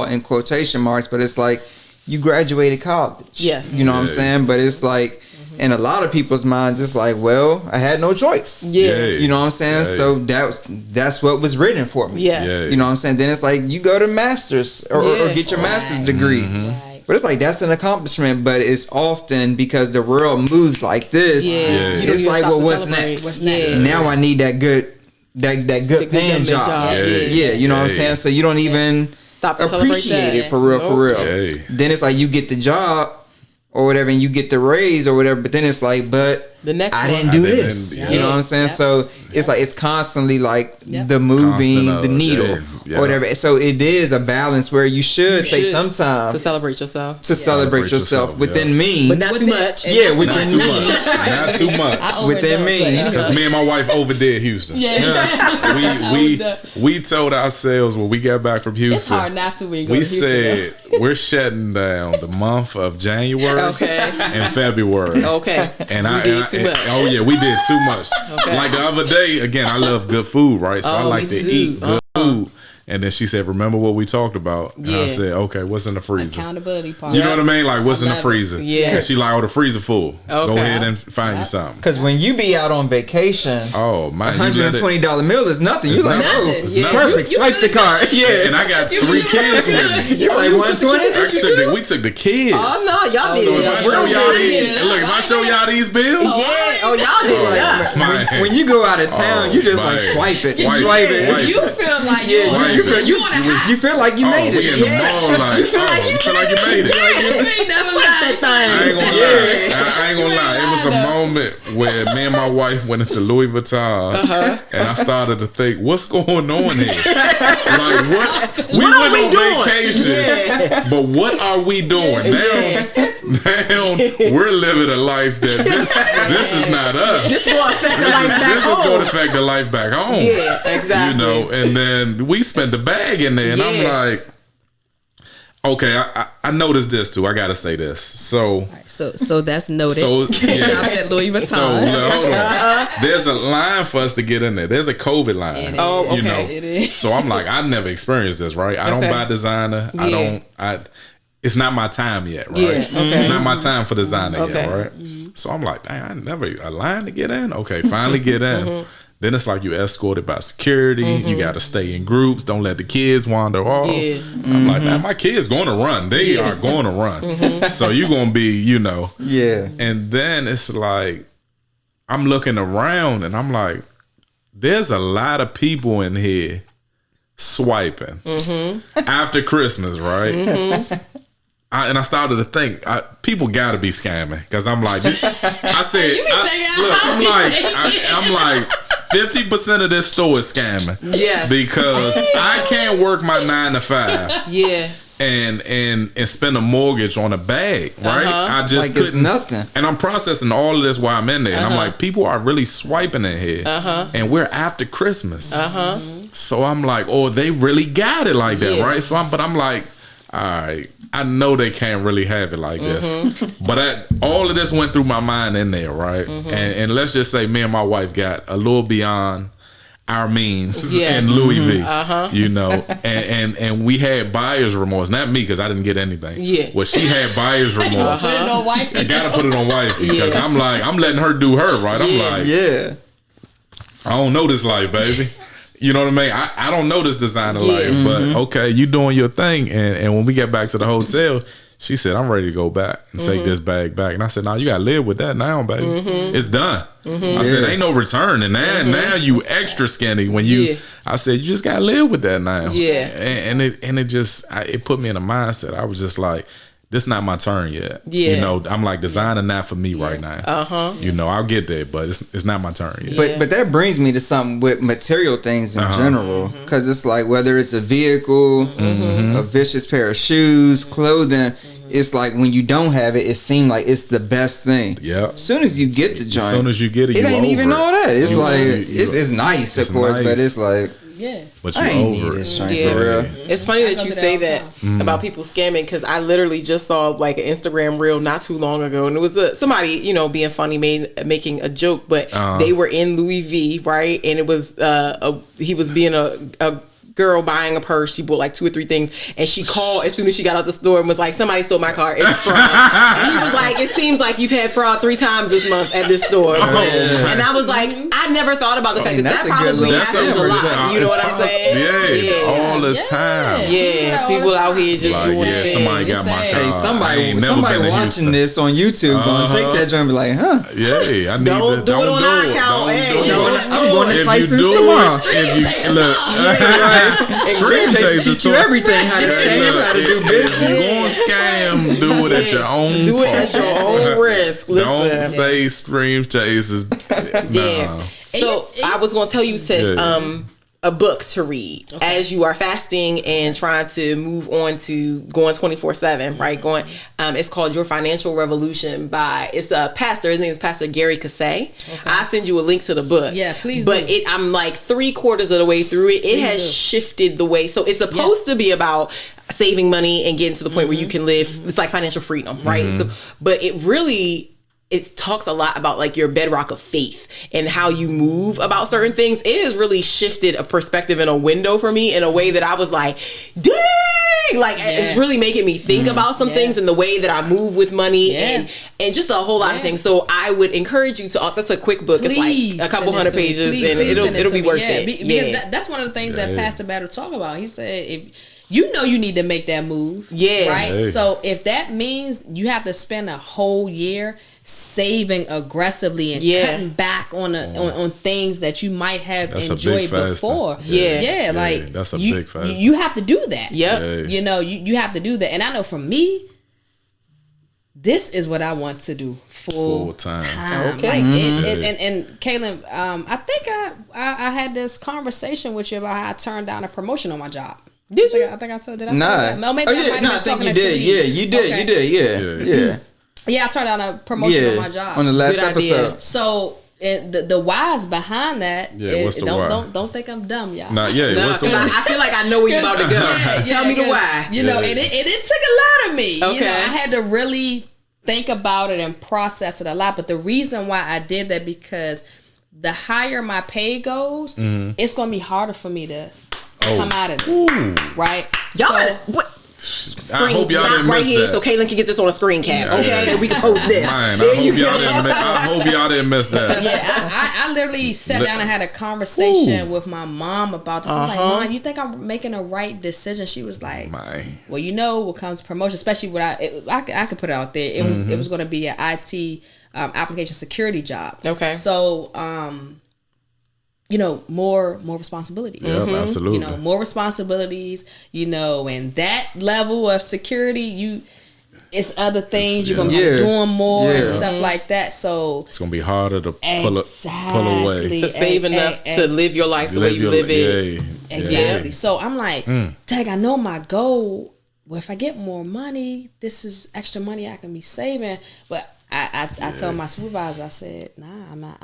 D: in quotation marks, but it's like you graduated college.
C: Yes.
D: You know what I'm saying? But it's like, in a lot of people's minds, it's like, well, I had no choice.
C: Yeah.
D: You know what I'm saying? So that's what was written for me.
C: Yes.
D: You know what I'm saying? Then it's like you go to master's or get your master's degree. But it's like that's an accomplishment, but it's often because the world moves like this. It's like, well, what's next? Now I need that good paying job. You know what I'm saying? So you don't even appreciate it for real. Then it's like you get the job or whatever, and you get the raise or whatever. But then it's like, but
C: The next
D: I
C: one.
D: didn't do this.
C: Yeah.
D: You know what I'm saying?
E: Yep.
D: So it's like it's constantly like
E: Yep.
D: the moving
A: Constant,
D: the needle
A: yeah.
D: or whatever. So it is a balance where you should take
C: should.
D: some time
C: To celebrate yourself.
D: to celebrate yourself within means.
C: But not too much.
D: Yeah,
A: Not
D: within
A: too
D: means.
A: much. Not too much.
D: Within means.
A: Because me and my wife overdid Houston.
E: Yeah.
A: We told ourselves when we got back from Houston.
E: It's hard not to when you go
A: We
E: to Houston.
A: said we're shutting down the month of January and February.
C: Okay.
A: And
C: We did too much.
A: Oh yeah, we did too much.
C: Okay.
A: Like the other day, again, I love good food, right? So I
C: Oh,
A: like
C: me
A: to
C: too.
A: eat good food. And then she said, "Remember what we talked about?" And I
C: Yeah.
A: said, "Okay, what's in the freezer?"
E: Accountability part.
A: You know what I mean? Like, what's in the
E: love it.
A: freezer?
C: Yeah.
A: And she like, "Oh, the freezer full. Go
C: Okay.
A: ahead and find you something."
D: Because when you be out on vacation,
A: Oh my, you let it-
D: $120 meal is nothing. You
A: It's
D: like,
A: nothing.
D: oh,
A: It's
C: Yeah.
D: perfect. Swipe the card. Yeah.
A: And I got 3 kids with me.
D: You like 120?
A: We took the kids.
C: Oh no, y'all did
A: So
C: it.
A: if I
C: Real
A: show y'all
C: good.
A: these, look, if I show y'all these bills,
C: Yeah. Oh, y'all did it. Yeah.
A: man,
D: When you go out of town,
A: Oh,
D: you just like
A: man.
D: swipe it.
A: Swipe,
D: Swipe it.
A: swipe.
E: You feel like
D: Yeah, you feel
E: you on a high.
D: you feel like you made
A: we in
D: it.
A: the mall like, you feel like you made it.
E: You ain't never lied.
A: I ain't gonna lie. I ain't gonna lie. It was a moment where me and my wife went into Louis Vuitton, and I started to think, what's going on here? Like, what? We
C: are
A: went
C: we
A: on
C: doing?
A: vacation, but what are we doing now? We're living a life that this is not us.
C: This will affect the
A: This
C: life
A: is
C: back
A: going
C: home.
A: to affect the life back home.
C: Yeah, exactly.
A: You know, and then we spent the bag in there, and I'm
C: Yeah.
A: like, okay, I noticed this too. I gotta say this. So
E: that's noted.
A: so yeah.
E: Shops at Louis Vuitton.
A: So hold on. There's a line for us to get in there. There's a COVID line.
C: Oh, okay.
A: You know.
E: It is.
A: So I'm like, I never experienced this, right? I don't
C: Okay.
A: buy designer.
C: Yeah.
A: It's not my time yet, right?
C: Yeah, okay.
A: It's not my time for designer
C: Okay.
A: yet, right? So I'm like, dang, I never a line to get in. Okay, finally get in. Then it's like you escorted by security. You got to stay in groups. Don't let the kids wander off.
C: Yeah.
A: I'm like, man, my kids going to run. They are going to run. So you're going to be, you know.
D: Yeah.
A: And then it's like, I'm looking around and I'm like, there's a lot of people in here swiping after Christmas, right? And I started to think, people got to be scamming because I'm like, I said, I'm like, 50% of this store is scamming.
C: Yes.
A: Because I can't work my 9 to 5
C: Yeah.
A: and spend a mortgage on a bag, right? I just
D: Like it's
A: couldn't.
D: nothing.
A: And I'm processing all of this while I'm in there. And I'm like, people are really swiping in here. And we're after Christmas. So I'm like, oh, they really got it like that,
C: Yeah.
A: right? So I'm like, all right, I know they can't really have it like this. But all of this went through my mind in there, right? And let's just say me and my wife got a little beyond our means
C: Yes.
A: in Louis V, you know, and we had buyer's remorse. Not me, because I didn't get anything.
C: Yeah.
A: Well, she had buyer's remorse.
E: Put it on white
A: I gotta put it on wifey because
C: Yeah.
A: I'm like, I'm letting her do her, right? I'm
C: Yeah.
A: like,
D: Yeah.
A: I don't know this life, baby. You know what I mean? I don't know this designer
C: Yeah.
A: life, but okay, you doing your thing. And when we get back to the hotel, she said, I'm ready to go back and take this bag back. And I said, no, you got to live with that now, baby. It's done. I said, ain't no return. And now you extra skinny when you,
C: Yeah.
A: I said, you just got to live with that now.
C: Yeah.
A: And it just, it put me in a mindset. I was just like, this not my turn yet.
C: Yeah.
A: You know, I'm like, designer not for me right now. You know, I'll get there, but it's not my turn yet.
D: But that brings me to something with material things in general, because it's like whether it's a vehicle, a vicious pair of shoes, clothing. It's like when you don't have it, it seems like it's the best thing.
A: Yeah.
D: As soon as you get the joint,
A: As soon as you get it,
D: it
A: you
D: ain't even
A: over
D: all that. It's
A: You-
D: like
A: you-
D: it's nice, of
A: it's
D: course, but
A: nice.
D: it's like
E: Yeah.
A: But you
D: I ain't need
A: over
D: this
A: it.
D: joint
C: Yeah.
D: for real.
C: It's funny that you
E: cover
C: say
E: that
C: that
E: all
C: about people scamming, because I literally just saw like an Instagram reel not too long ago, and it was somebody, you know, being funny, making a joke, but they were in Louis V, right? And it was he was being a girl buying a purse. She bought like 2 or 3 things, and she called as soon as she got out the store and was like, somebody stole my car, it's fraud. And he was like, it seems like you've had fraud 3 times this month at this store. And I was like, I never thought about the fact that
D: that's
C: that
D: a good
C: probably
D: little
C: happens a lot. You know what I'm saying?
A: Yeah, all the time.
C: Yeah, people out here just
A: Like,
C: doing
A: yeah,
C: things.
A: somebody got my car.
D: Hey,
A: I ain't never
D: somebody
A: been to
D: watching
A: Houston.
D: this on YouTube gonna take that joint and be like, huh?
A: Yeah, I need
C: Don't do it on our account. Hey,
D: I'm going to
A: If
D: Tyson's
A: you do
D: tomorrow.
A: If you look,
D: Extreme Chasers teach you everything, how to scam, how to do
A: If you
D: business.
A: going scam, do it at your own.
C: Do it at your own risk.
A: Don't
C: Listen.
A: say Stream Chasers.
C: Yeah.
A: Nah.
C: So I was gonna tell you, Tiff, a book to read as you are fasting and trying to move on to going 24/7, right? Going, it's called Your Financial Revolution it's a pastor. His name is Pastor Gary Cassay. I'll send you a link to the book.
E: Yeah, please.
C: But
E: do.
C: I'm like 3/4 of the way through it. It has shifted the way. So it's supposed to be about saving money and getting to the point where you can live. It's like financial freedom, right? So, but it talks a lot about like your bedrock of faith and how you move about certain things. It has really shifted a perspective and a window for me in a way that I was like, dang, like it's really making me think about some things and the way that I move with money and just a whole lot of things. So I would encourage you to also, that's a quick book.
E: Please
C: it's like a couple hundred pages and it'll be worth it.
E: Because that's one of the things that Pastor Battle talk about. He said, if you need to make that move. Yeah. Right? Hey. So if that means you have to spend a whole year saving aggressively and cutting back on things that you might have enjoyed before. Like
A: that's a big fast.
E: You have to do that.
C: Yep.
E: You know, you have to do that. And I know for me, this is what I want to do full time. Okay. Like and Kaylin, I think I had this conversation with you about how I turned down a promotion on my job. Did you? I think I told. Did I?
D: Nah.
E: No, maybe
D: I think you did. Yeah, you did. Okay. You did. Yeah.
E: Yeah, I turned down a promotion on my job
D: on the last episode.
E: So the whys behind that is don't think I'm dumb, y'all.
A: What's the why?
C: I feel like I know where you're about to go. Tell me the why.
E: You know, and it took a lot of me. Okay. You know, I had to really think about it and process it a lot. But the reason why I did that, because the higher my pay goes, it's gonna be harder for me to come out of it. Right?
C: Y'all screen, I hope y'all didn't miss that. So Kaylin can get this on a screen cap, okay? And we can post this.
A: I hope y'all didn't miss that.
E: I literally sat down and had a conversation with my mom about this. I'm like, Mom, you think I'm making the right decision? She was like, well, you know what comes promotion, especially what I could put it out there. It was going to be an IT application security job. Okay. So, you know, more responsibilities.
A: Yeah, absolutely.
E: You know, more responsibilities, you know, and that level of security, it's other things you're going to be doing more and stuff like that. So
A: it's going to be harder to pull away.
C: To save enough to live your life the way you live it.
E: Exactly. So I'm like, dang, I know my goal. Well, if I get more money, this is extra money I can be saving. But I told my supervisor, I said, nah, I'm not.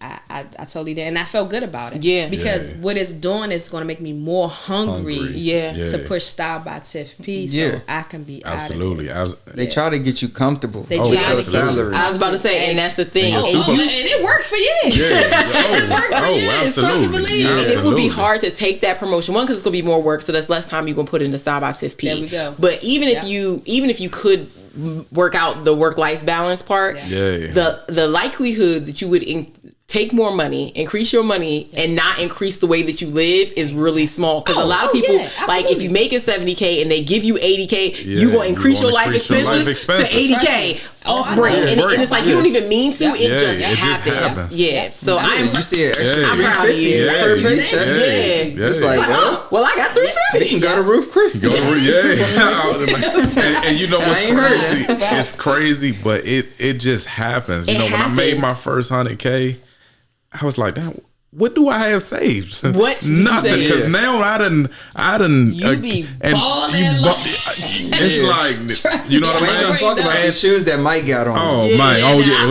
E: I totally did, and I felt good about it. Yeah, because what it's doing is going to make me more hungry. To push Style by Tiff P, so I can be
A: absolutely.
E: Out of it.
D: They try to get you comfortable.
E: They try to get
D: salaries.
C: I was about to say, and that's the thing.
E: And it worked for you.
C: It worked for you. Absolutely. And it would be hard to take that promotion, one, because it's going to be more work, so that's less time you're going to put into Style by Tiff P.
E: There we go.
C: But even if you could work out the work-life balance part, the likelihood that you would take more money, increase your money, and not increase the way that you live is really small. Because a lot of people, like if you make it $70K and they give you $80K, you're going to increase your life expenses to $80K off break. And it's like you don't even mean to. It just happens. Yeah. So I'm
D: see it.
C: I'm proud of you.
D: It's like,
C: well, I got $350.
D: You got a roof, Chris.
A: And you know what's crazy? It's crazy, but it just happens. You know, when I made my first $100K, I was like, damn, what do I have saved?
C: What?
A: Nothing. Because now I done.
E: You be balling.
A: It's like, you know what I mean?
D: We're gonna talk about the shoes that Mike got on.
A: Oh, Mike. Oh, yeah.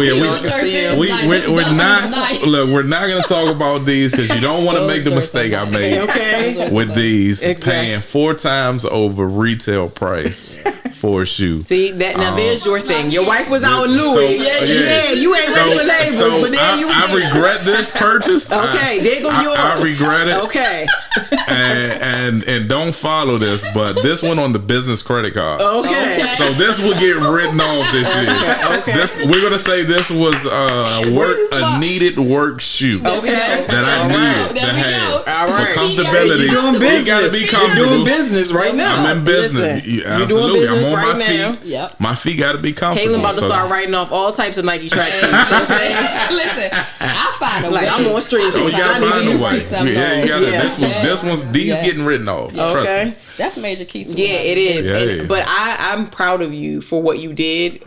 A: We're not gonna talk about these because you don't want to make the mistake I made with these, paying 4 times over retail price for a shoe.
C: See that now? There's your thing. Your wife was out in Louis. You ain't ready for labels, but then you.
A: I regret this purchase.
C: Okay, there go yours.
A: I regret it.
C: Okay.
A: And don't follow this, but this went on the business credit card.
C: Okay.
A: So this will get written off this year.
C: Okay.
A: We're gonna say this was a needed work shoe.
C: Okay.
A: That I needed to have.
C: All right.
A: For comfortability.
D: You doing business.
A: You gotta be comfortable.
D: You're doing business right now.
A: I'm in business.
C: You're doing business
A: I'm on
C: right
A: my
C: now.
A: feet.
E: Yep.
A: My feet gotta be comfortable.
C: Caitlin about to start writing off all types of Nike tracksuits. You know what I'm saying?
E: Listen, I'll find a way.
C: Like I'm on stream.
A: You gotta find a way. Yeah, you gotta.
C: Yeah.
A: This one's these getting written off. Trust me.
E: That's a major key to
C: Yeah, it is.
A: Yeah.
C: But I'm proud of you for what you did,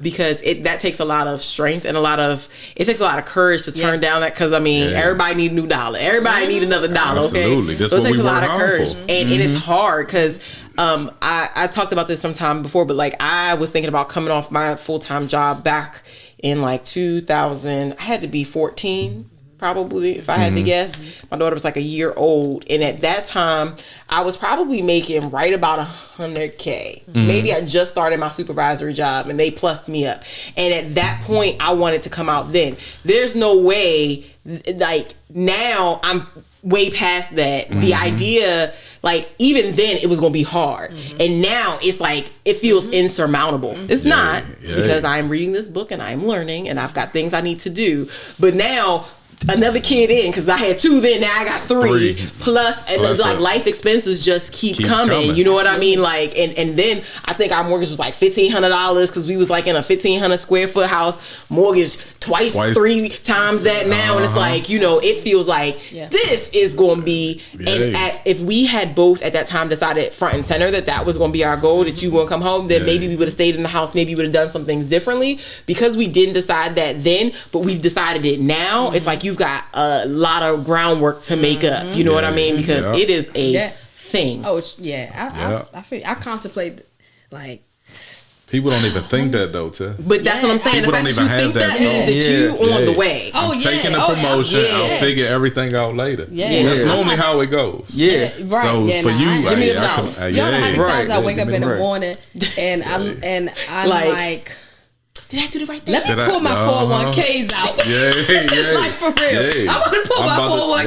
C: because that takes a lot of strength and it takes a lot of courage to turn down that, because I mean everybody need a new dollar, everybody need another dollar.
A: Absolutely.
C: Okay,
A: That's
C: so it
A: what
C: takes
A: we
C: a lot
A: work
C: of
A: hard
C: courage,
A: for.
C: and it's hard because I talked about this sometime before, but like I was thinking about coming off my full-time job back in like 2000. I had to be 14. Probably, if I had to guess. My daughter was like a year old, and at that time I was probably making right about $100K. Maybe I just started my supervisory job and they plussed me up, and at that point I wanted to come out. Then there's no way, like now I'm way past that. The idea, like even then it was gonna be hard, and now it's like it feels insurmountable. It's not, because I'm reading this book and I'm learning and I've got things I need to do, but now another kid in, because I had 2 then, now I got 3 plus, and then like life expenses just keep coming. You know what I mean? Like, and then I think our mortgage was like $1,500, because we was like in a 1,500 square foot house, mortgage twice 3 times that now, and it's like, you know, it feels like this is going to be, and if we had both at that time decided front and center that was going to be our goal, that you going to come home, then maybe we would have stayed in the house, maybe we would have done some things differently, because we didn't decide that then, but we've decided it now. It's like you've got a lot of groundwork to make up. You know what I mean? Because it is a thing.
E: Oh, I feel I contemplate, like,
A: people don't even think that though, Tiff.
C: But that's what I'm saying.
A: People
C: the fact
A: don't
C: that
A: even
C: you think
A: have
C: that
A: that
C: means that you on the way.
E: Oh,
A: I'm taking a promotion. I'll figure everything out later. That's normally how it goes.
E: Right.
A: So for you,
C: give me the balance.
E: You don't know how many times I wake up in the morning and I'm like, did I do the right thing? Let me pull my 401ks out. Like, for real. I want to pull my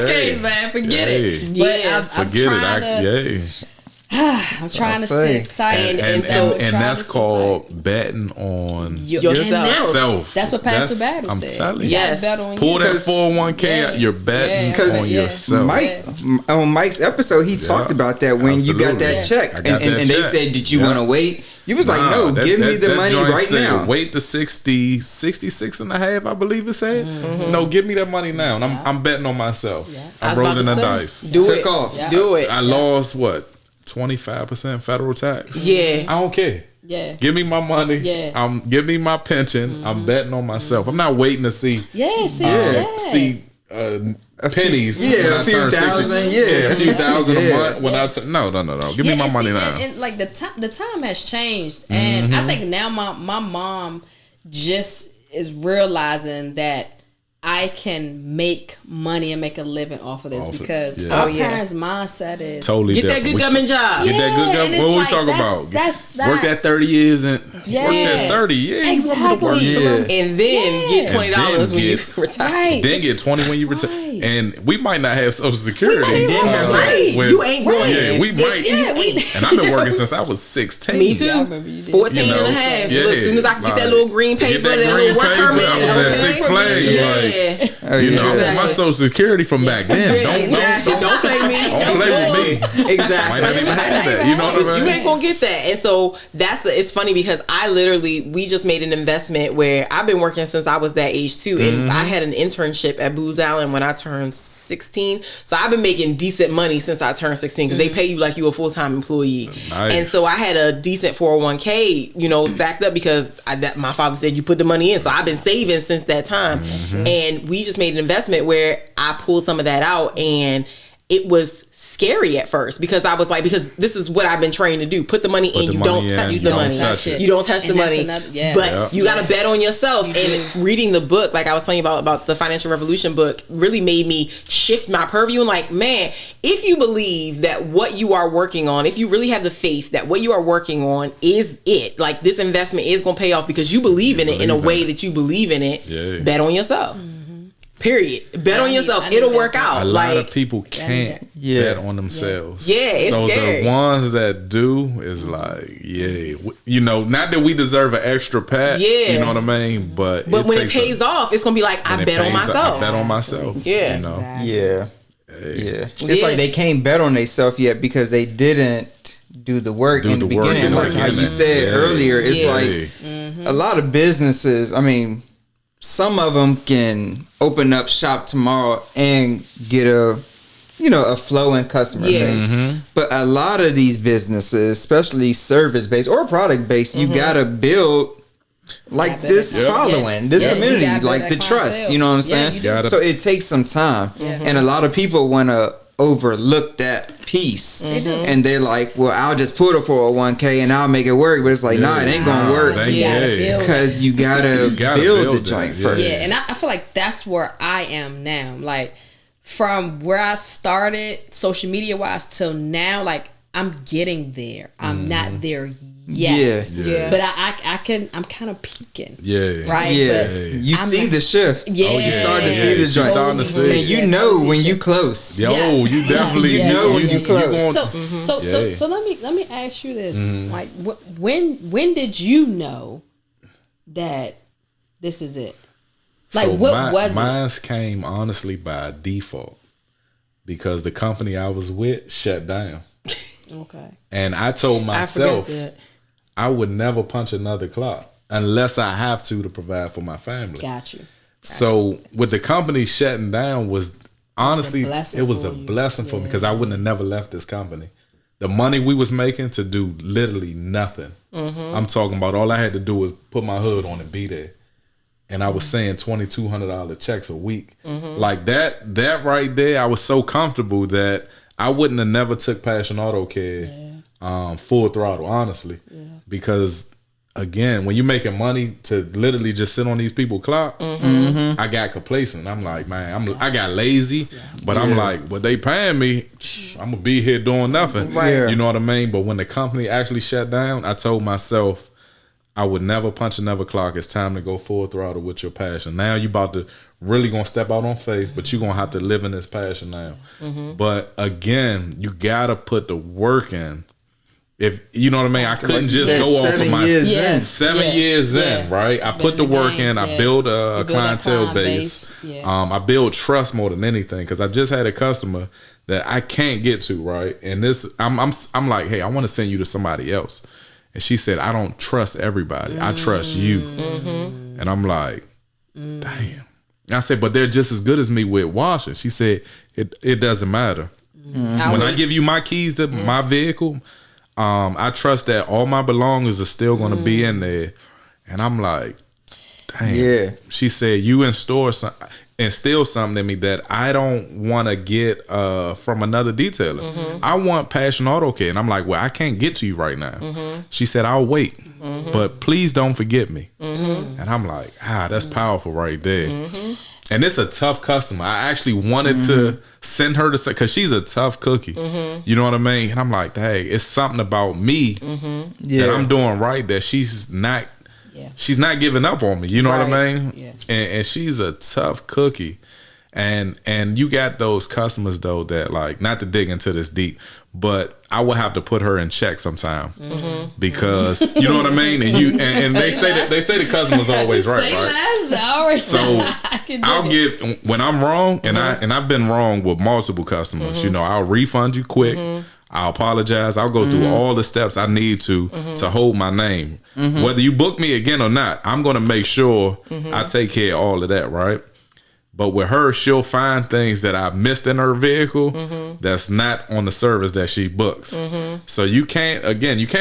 E: 401ks, man. Forget it. But I'm trying to... I'm trying to sit tight,
A: and that's called betting on yourself.
E: That's what Pastor Battle said.
A: I'm telling you,
E: yes.
A: Pull that 401k out. You're betting on yourself.
D: On Mike's episode, he talked about that when you got that check, and they said, "Did you want to wait?" You was like, "No, give me the money right now."
A: Wait to 66 and a half, I believe it said. No, give me that money now. And I'm betting on myself. I'm rolling the dice.
C: Do it. Do it.
A: I lost what? 25% federal tax.
C: I
A: don't care. Give me my money. Give me my pension. I'm betting on myself. I'm not waiting to see. See pennies.
D: A few thousand.
A: A few thousand a month when I turn. No. Give me my money now.
E: And like the time has changed, and I think now my mom just is realizing that I can make money and make a living off of this, because our parents' mindset is
A: totally
C: get
A: different.
C: That good government job.
A: Get that good government. What we talking about?
E: That's
A: work that 30 years and work that 30.
E: Exactly.
C: And then get $20 when you retire.
A: Then get 20 when you retire. And we might not have Social Security.
C: And then you ain't going.
A: Yeah, we might. And I've been working since I was 16.
C: Me too. 14 and a half. Look, as soon as I can get that little green paper, that little work permit,
A: I was at Six Flags. You know, my Social Security from back then.
C: Don't play me.
A: Don't play with me.
C: Exactly.
A: Might not even have that. You know what I mean?
C: But you ain't gonna get that. And so it's funny, because we just made an investment where I've been working since I was that age too, and I had an internship at Booz Allen when I turned 16. So I've been making decent money since I turned 16, because they pay you like you a full-time employee.
A: Nice.
C: And so I had a decent 401k, stacked up, because my father said you put the money in. So I've been saving since that time. And we just made an investment where I pulled some of that out, and it was scary at first because I was like, because this is what I've been trained to do. Put the money in, you don't touch the money. You don't touch the money. But you got to bet on yourself. And reading the book, like I was telling you about the Financial Revolution book, really made me shift my purview. And like, man, if you believe that what you are working on, if you really have the faith that what you are working on is it, like this investment is going to pay off because you believe in it in a way that you believe in it, bet on yourself. Period. Bet on yourself. It'll work out.
A: A lot of people can't bet on themselves.
C: Yeah, it's
A: so
C: scary.
A: The ones that do is like, you know, not that we deserve an extra pat. Yeah, you know what I mean. But
C: when it pays off, it's gonna be like I bet on myself.
A: I bet on myself.
C: Yeah,
A: you know.
D: Exactly. Yeah. It's like they can't bet on themselves yet because they didn't do the work in the beginning. Like how you said earlier, it's like a lot of businesses. I mean, some of them can open up shop tomorrow and get a flowing customer base. But a lot of these businesses, especially service based or product based, you gotta build like this following, this community, like the trust. You know what I'm saying? So it takes some time, and a lot of people want to overlook that piece, and they're like, well, I'll just put a 401k and I'll make it work. But it's like, nah, it ain't gonna work because you gotta build the joint first.
E: Yeah, and I feel like that's where I am now. Like from where I started social media wise till now, like I'm getting there. I'm not there yet. But I'm kind of peaking. Right?
D: Yeah. But you see the shift. You start to see the joint. And you know when you close.
A: You definitely
D: know when you close.
E: So let me ask you this. Like when did you know that this is it? Like
A: so
E: what was it?
A: Mine came honestly by default because the company I was with shut down.
E: Okay.
A: And I told myself I would never punch another clock unless I have to provide for my family.
E: Got you.
A: So with the company shutting down was honestly it was a blessing for me because I wouldn't have never left this company. The money we was making to do literally nothing. I'm talking about all I had to do was put my hood on and be there. And I was saying $2,200 checks a week. Like that right there, I was so comfortable that I wouldn't have never took Passion Auto Care full throttle, honestly. Because again, when you're making money to literally just sit on these people's clock, I got complacent. I'm like, man, I got lazy, but I'm like, what they paying me, I'm gonna be here doing nothing. You know what I mean? But when the company actually shut down, I told myself I would never punch another clock. It's time to go full throttle with your passion. Now you about to really gonna step out on faith, but you're gonna have to live in this passion now. But again, you gotta put the work in. If you know what I mean, I couldn't just go off of my 7 years in, right? I put the work in. I build a clientele base. I build trust more than anything because I just had a customer that I can't get to, right? And this, I'm like, hey, I want to send you to somebody else. And she said, I don't trust everybody. I trust you. And I'm like, damn. And I said, but they're just as good as me with washing. She said, it doesn't matter. When I give you my keys to my vehicle, I trust that all my belongings are still going to be in there. And I'm like, damn. She said, you instill something in me that I don't want to get from another detailer. I want Passion Auto Care. And I'm like, well, I can't get to you right now. She said, I'll wait. But please don't forget me. And I'm like, that's powerful right there. And it's a tough customer. I actually wanted to send her to say, because she's a tough cookie. You know what I mean? And I'm like, hey, it's something about me that I'm doing right that she's not giving up on me. You know what I mean? And she's a tough cookie. And you got those customers though that, like, not to dig into this deep, but I will have to put her in check sometime because you know what I mean. And they say the customer's always right. So I'll get when I'm wrong, and I've been wrong with multiple customers. You know, I'll refund you quick. I'll apologize. I'll go through all the steps I need to hold my name. Whether you book me again or not, I'm going to make sure I take care of all of that, right? But with her, she'll find things that I missed in her vehicle that's not on the service that she books. So you can't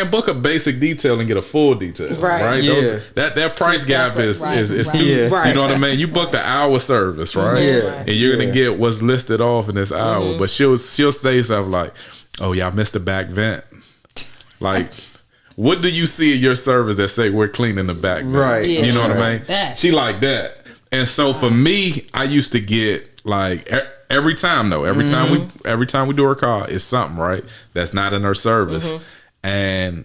A: book a basic detail and get a full detail, right?
D: Yeah.
A: That price gap is too.
D: Yeah.
A: You know what I mean? You book the hour service, right?
D: Yeah.
A: And you're gonna get what's listed off in this hour. But she'll say stuff like, "Oh, y'all missed the back vent." Like, what do you see in your service that say we're cleaning the back vent?
D: Right.
C: Yeah.
A: You know what I mean?
E: That.
A: She like that. And so for me, I used to get like every time we do her car, it's something right that's not in her service, and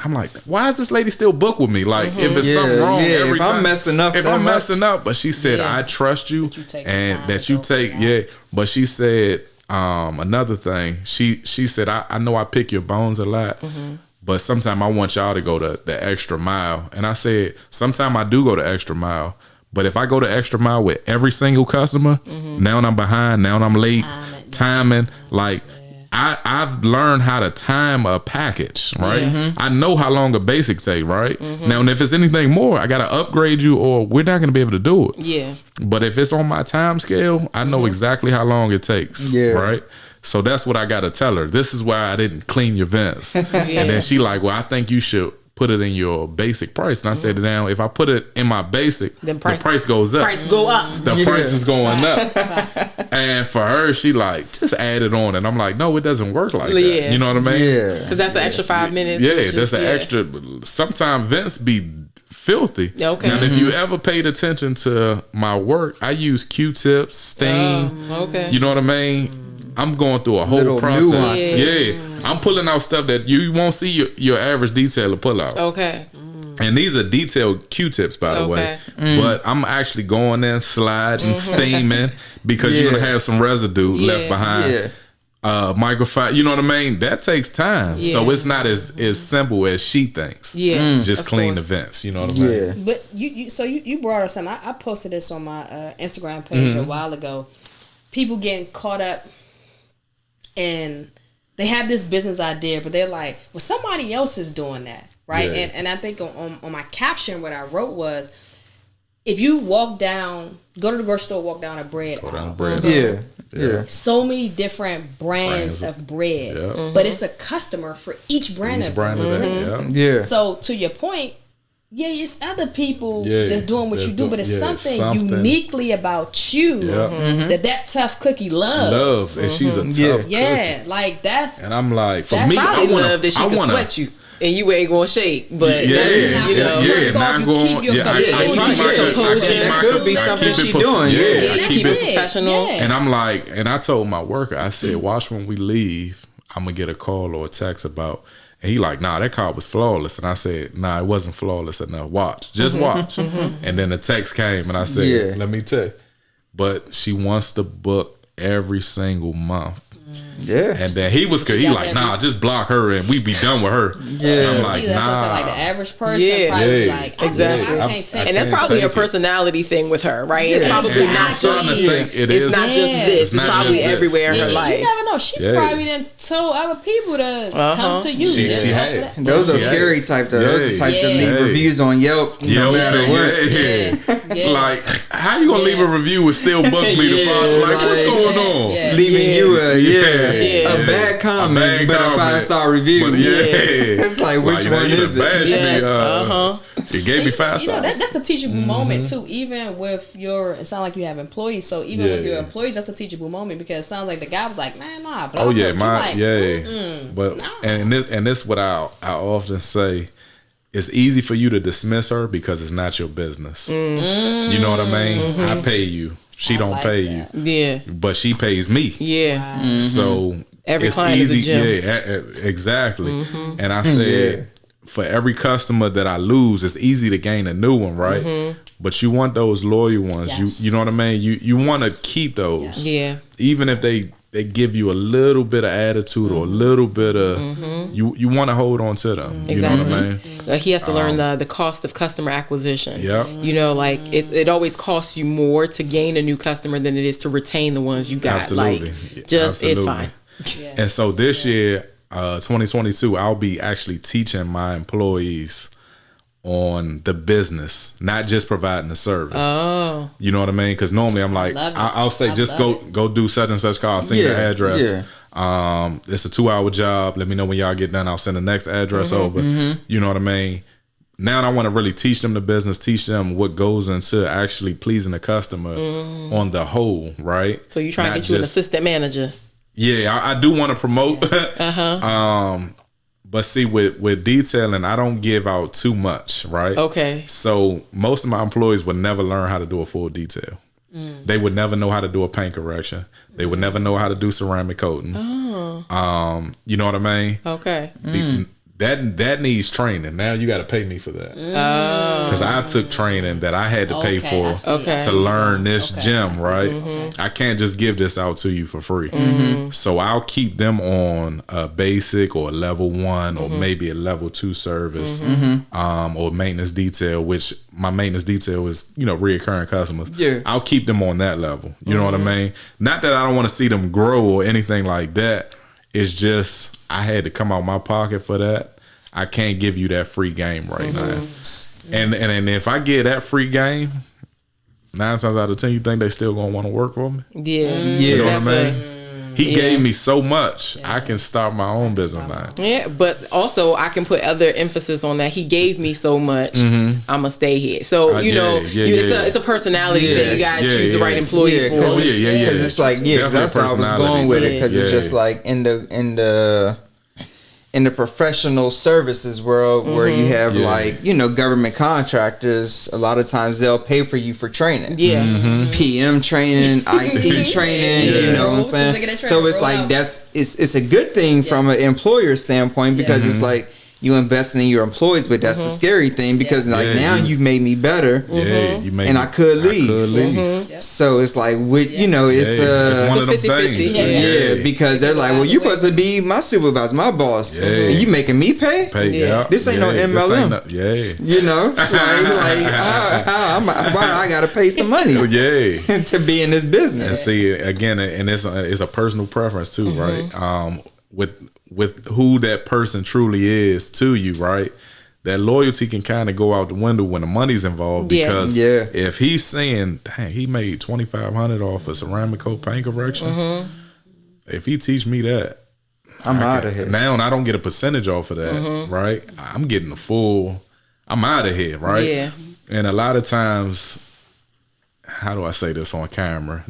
A: I'm like, why is this lady still booked with me? Like, if it's something wrong, every time
D: I'm messing up,
A: but she said, I trust you, and that you take, But she said another thing. She said, I know I pick your bones a lot. But sometimes I want y'all to go the extra mile. And I said, sometimes I do go the extra mile. But if I go the extra mile with every single customer, now I'm behind, now I'm late, timing. Like, I've learned how to time a package, right? I know how long a basic take, right? Now, and if it's anything more, I got to upgrade you or we're not going to be able to do it.
C: Yeah.
A: But if it's on my time scale, I know exactly how long it takes, right? So that's what I got to tell her. This is why I didn't clean your vents. And then she like, well, I think you should put it in your basic price. And I said, now, if I put it in my basic, the price goes up.
C: Price go up.
A: The price is going up. And for her, she like, just add it on. And I'm like, no, it doesn't work like that. You know what I mean?
D: Yeah.
C: Because that's an extra 5 minutes.
A: Yeah, that's an extra. Sometimes vents be filthy.
C: Okay.
A: Now, if you ever paid attention to my work, I use Q-tips, steam.
C: Okay.
A: You know what I mean? I'm going through a whole
D: Little
A: process.
D: nuances.
A: Yeah. I'm pulling out stuff that you won't see your average detailer pull out.
C: Okay.
A: And these are detailed Q-tips, by the way. But I'm actually going in, sliding, steaming, because you're going to have some residue left behind. Microfiber, you know what I mean? That takes time. So it's not as simple as she thinks. Just clean the vents, you know what I mean?
E: But you brought up something. I posted this on my Instagram page a while ago. People getting caught up and they have this business idea, but they're like, well, somebody else is doing that, right? And I think on my caption, what I wrote was, if you go to the grocery store, walk down a bread aisle.
D: Yeah.
E: So many different brands of bread, but it's a customer for each brand of bread.
D: Yeah.
E: So to your point, it's other people that's doing what you do, but it's something uniquely about you that tough cookie loves.
A: And she's a tough cookie.
E: Like that's.
A: And I'm like, for
C: That's
A: me,
C: probably
A: I want
C: love that she can sweat you. And you ain't gonna shake, but
A: not going.
D: Could be something she doing.
A: I
C: keep it professional.
A: And I'm like, and I told my worker, I said, watch when we leave, I'm gonna get a call or a text about. And he like, nah, that car was flawless. And I said, nah, it wasn't flawless enough. Watch, just watch. And then the text came, and I said, let me tell you. But she wants to book every single month.
D: Yeah.
A: And then he like, nah, just block her and we be done with her.
E: So I'm like, that's what I'm saying, like the average person probably like,
C: exactly.
E: I can't take
C: and that's probably a personality thing with her, right? It's probably not just it's not just this. It's probably everywhere in her life.
E: You never know. She probably didn't told other people to come to you.
A: She had.
D: Those are scary type though. Those are type to leave reviews on Yelp no matter what.
A: Like, how you gonna leave a review and still book me to follow? Like, what's going on?
D: Leaving you a bad comment, but a 5-star review. It's like, which one is it?
A: It gave me 5 stars.
E: You know, that's a teachable moment too. Even with it sounds like you have employees. So even with your employees, that's a teachable moment, because it sounds like the guy was like, man, nah. But
A: but and this what I often say. It's easy for you to dismiss her because it's not your business. You know what I mean? I pay you. She don't pay you.
C: Yeah.
A: But she pays me.
C: Yeah.
A: So
C: every
A: it's
C: client
A: easy.
C: is a gem.
A: Yeah, exactly. And I said, for every customer that I lose, it's easy to gain a new one, right? But you want those loyal ones. You know what I mean? You want to keep those.
C: Yeah.
A: Even if they give you a little bit of attitude or a little bit of you want to hold on to them. You know what I mean?
C: He has to learn the cost of customer acquisition.
A: Yeah.
C: You know, like it always costs you more to gain a new customer than it is to retain the ones you got.
A: Absolutely.
C: Like, it's fine.
A: And so this year, 2022, I'll be actually teaching my employees on the business, not just providing the service.
C: Oh,
A: you know what I mean? Because normally I'm like, I'll say just go do such and such call. I'll send you the address. It's a 2-hour job. Let me know when y'all get done. I'll send the next address over. You know what I mean? Now I want to really teach them the business, teach them what goes into actually pleasing the customer on the whole, right?
C: So you trying to get you an assistant manager?
A: Yeah, I do want to promote. But see, with detailing, I don't give out too much, right? Okay. So most of my employees would never learn how to do a full detail. They would never know how to do a paint correction. They would never know how to do ceramic coating. Oh. You know what I mean? Okay. That needs training. Now you got to pay me for that. Because I took training that I had to pay for to learn this gem, right? I can't just give this out to you for free. So I'll keep them on a basic or a level 1 or maybe a level 2 service or maintenance detail, which my maintenance detail is, reoccurring customers. Yeah. I'll keep them on that level. You know what I mean? Not that I don't want to see them grow or anything like that. It's just I had to come out my pocket for that. I can't give you that free game right now. And if I get that free game, 9 times out of 10, you think they still gonna want to work for me? Yeah, you know what I mean. He gave me so much, I can start my own business line.
C: Yeah, but also I can put other emphasis on that. He gave me so much, I'm gonna stay here. So it's a personality thing. You gotta choose the right employee for.
D: Because it's like that's how I was going with it. Because it's just like in the professional services world where you have like government contractors, a lot of times they'll pay for you for training. PM training, IT training, you know what I'm saying? So it's like it's a good thing from an employer standpoint because it's like you investing in your employees, but that's the scary thing because now you've made me better, and I could leave. So it's like it's
A: one of them things.
D: Because they're like, well, you supposed to be my supervisor, my boss. And you making me pay? This ain't no MLM. Why I gotta pay some money? To be in this business.
A: And see again, and it's a personal preference too, right? With who that person truly is to you, right? That loyalty can kind of go out the window when the money's involved because if he's saying, dang, he made $2,500 off a ceramic coat paint correction, if he teach me that,
D: I'm out of here.
A: Now I don't get a percentage off of that, right? I'm getting the full, I'm out of here, right? Yeah. And a lot of times, how do I say this on camera?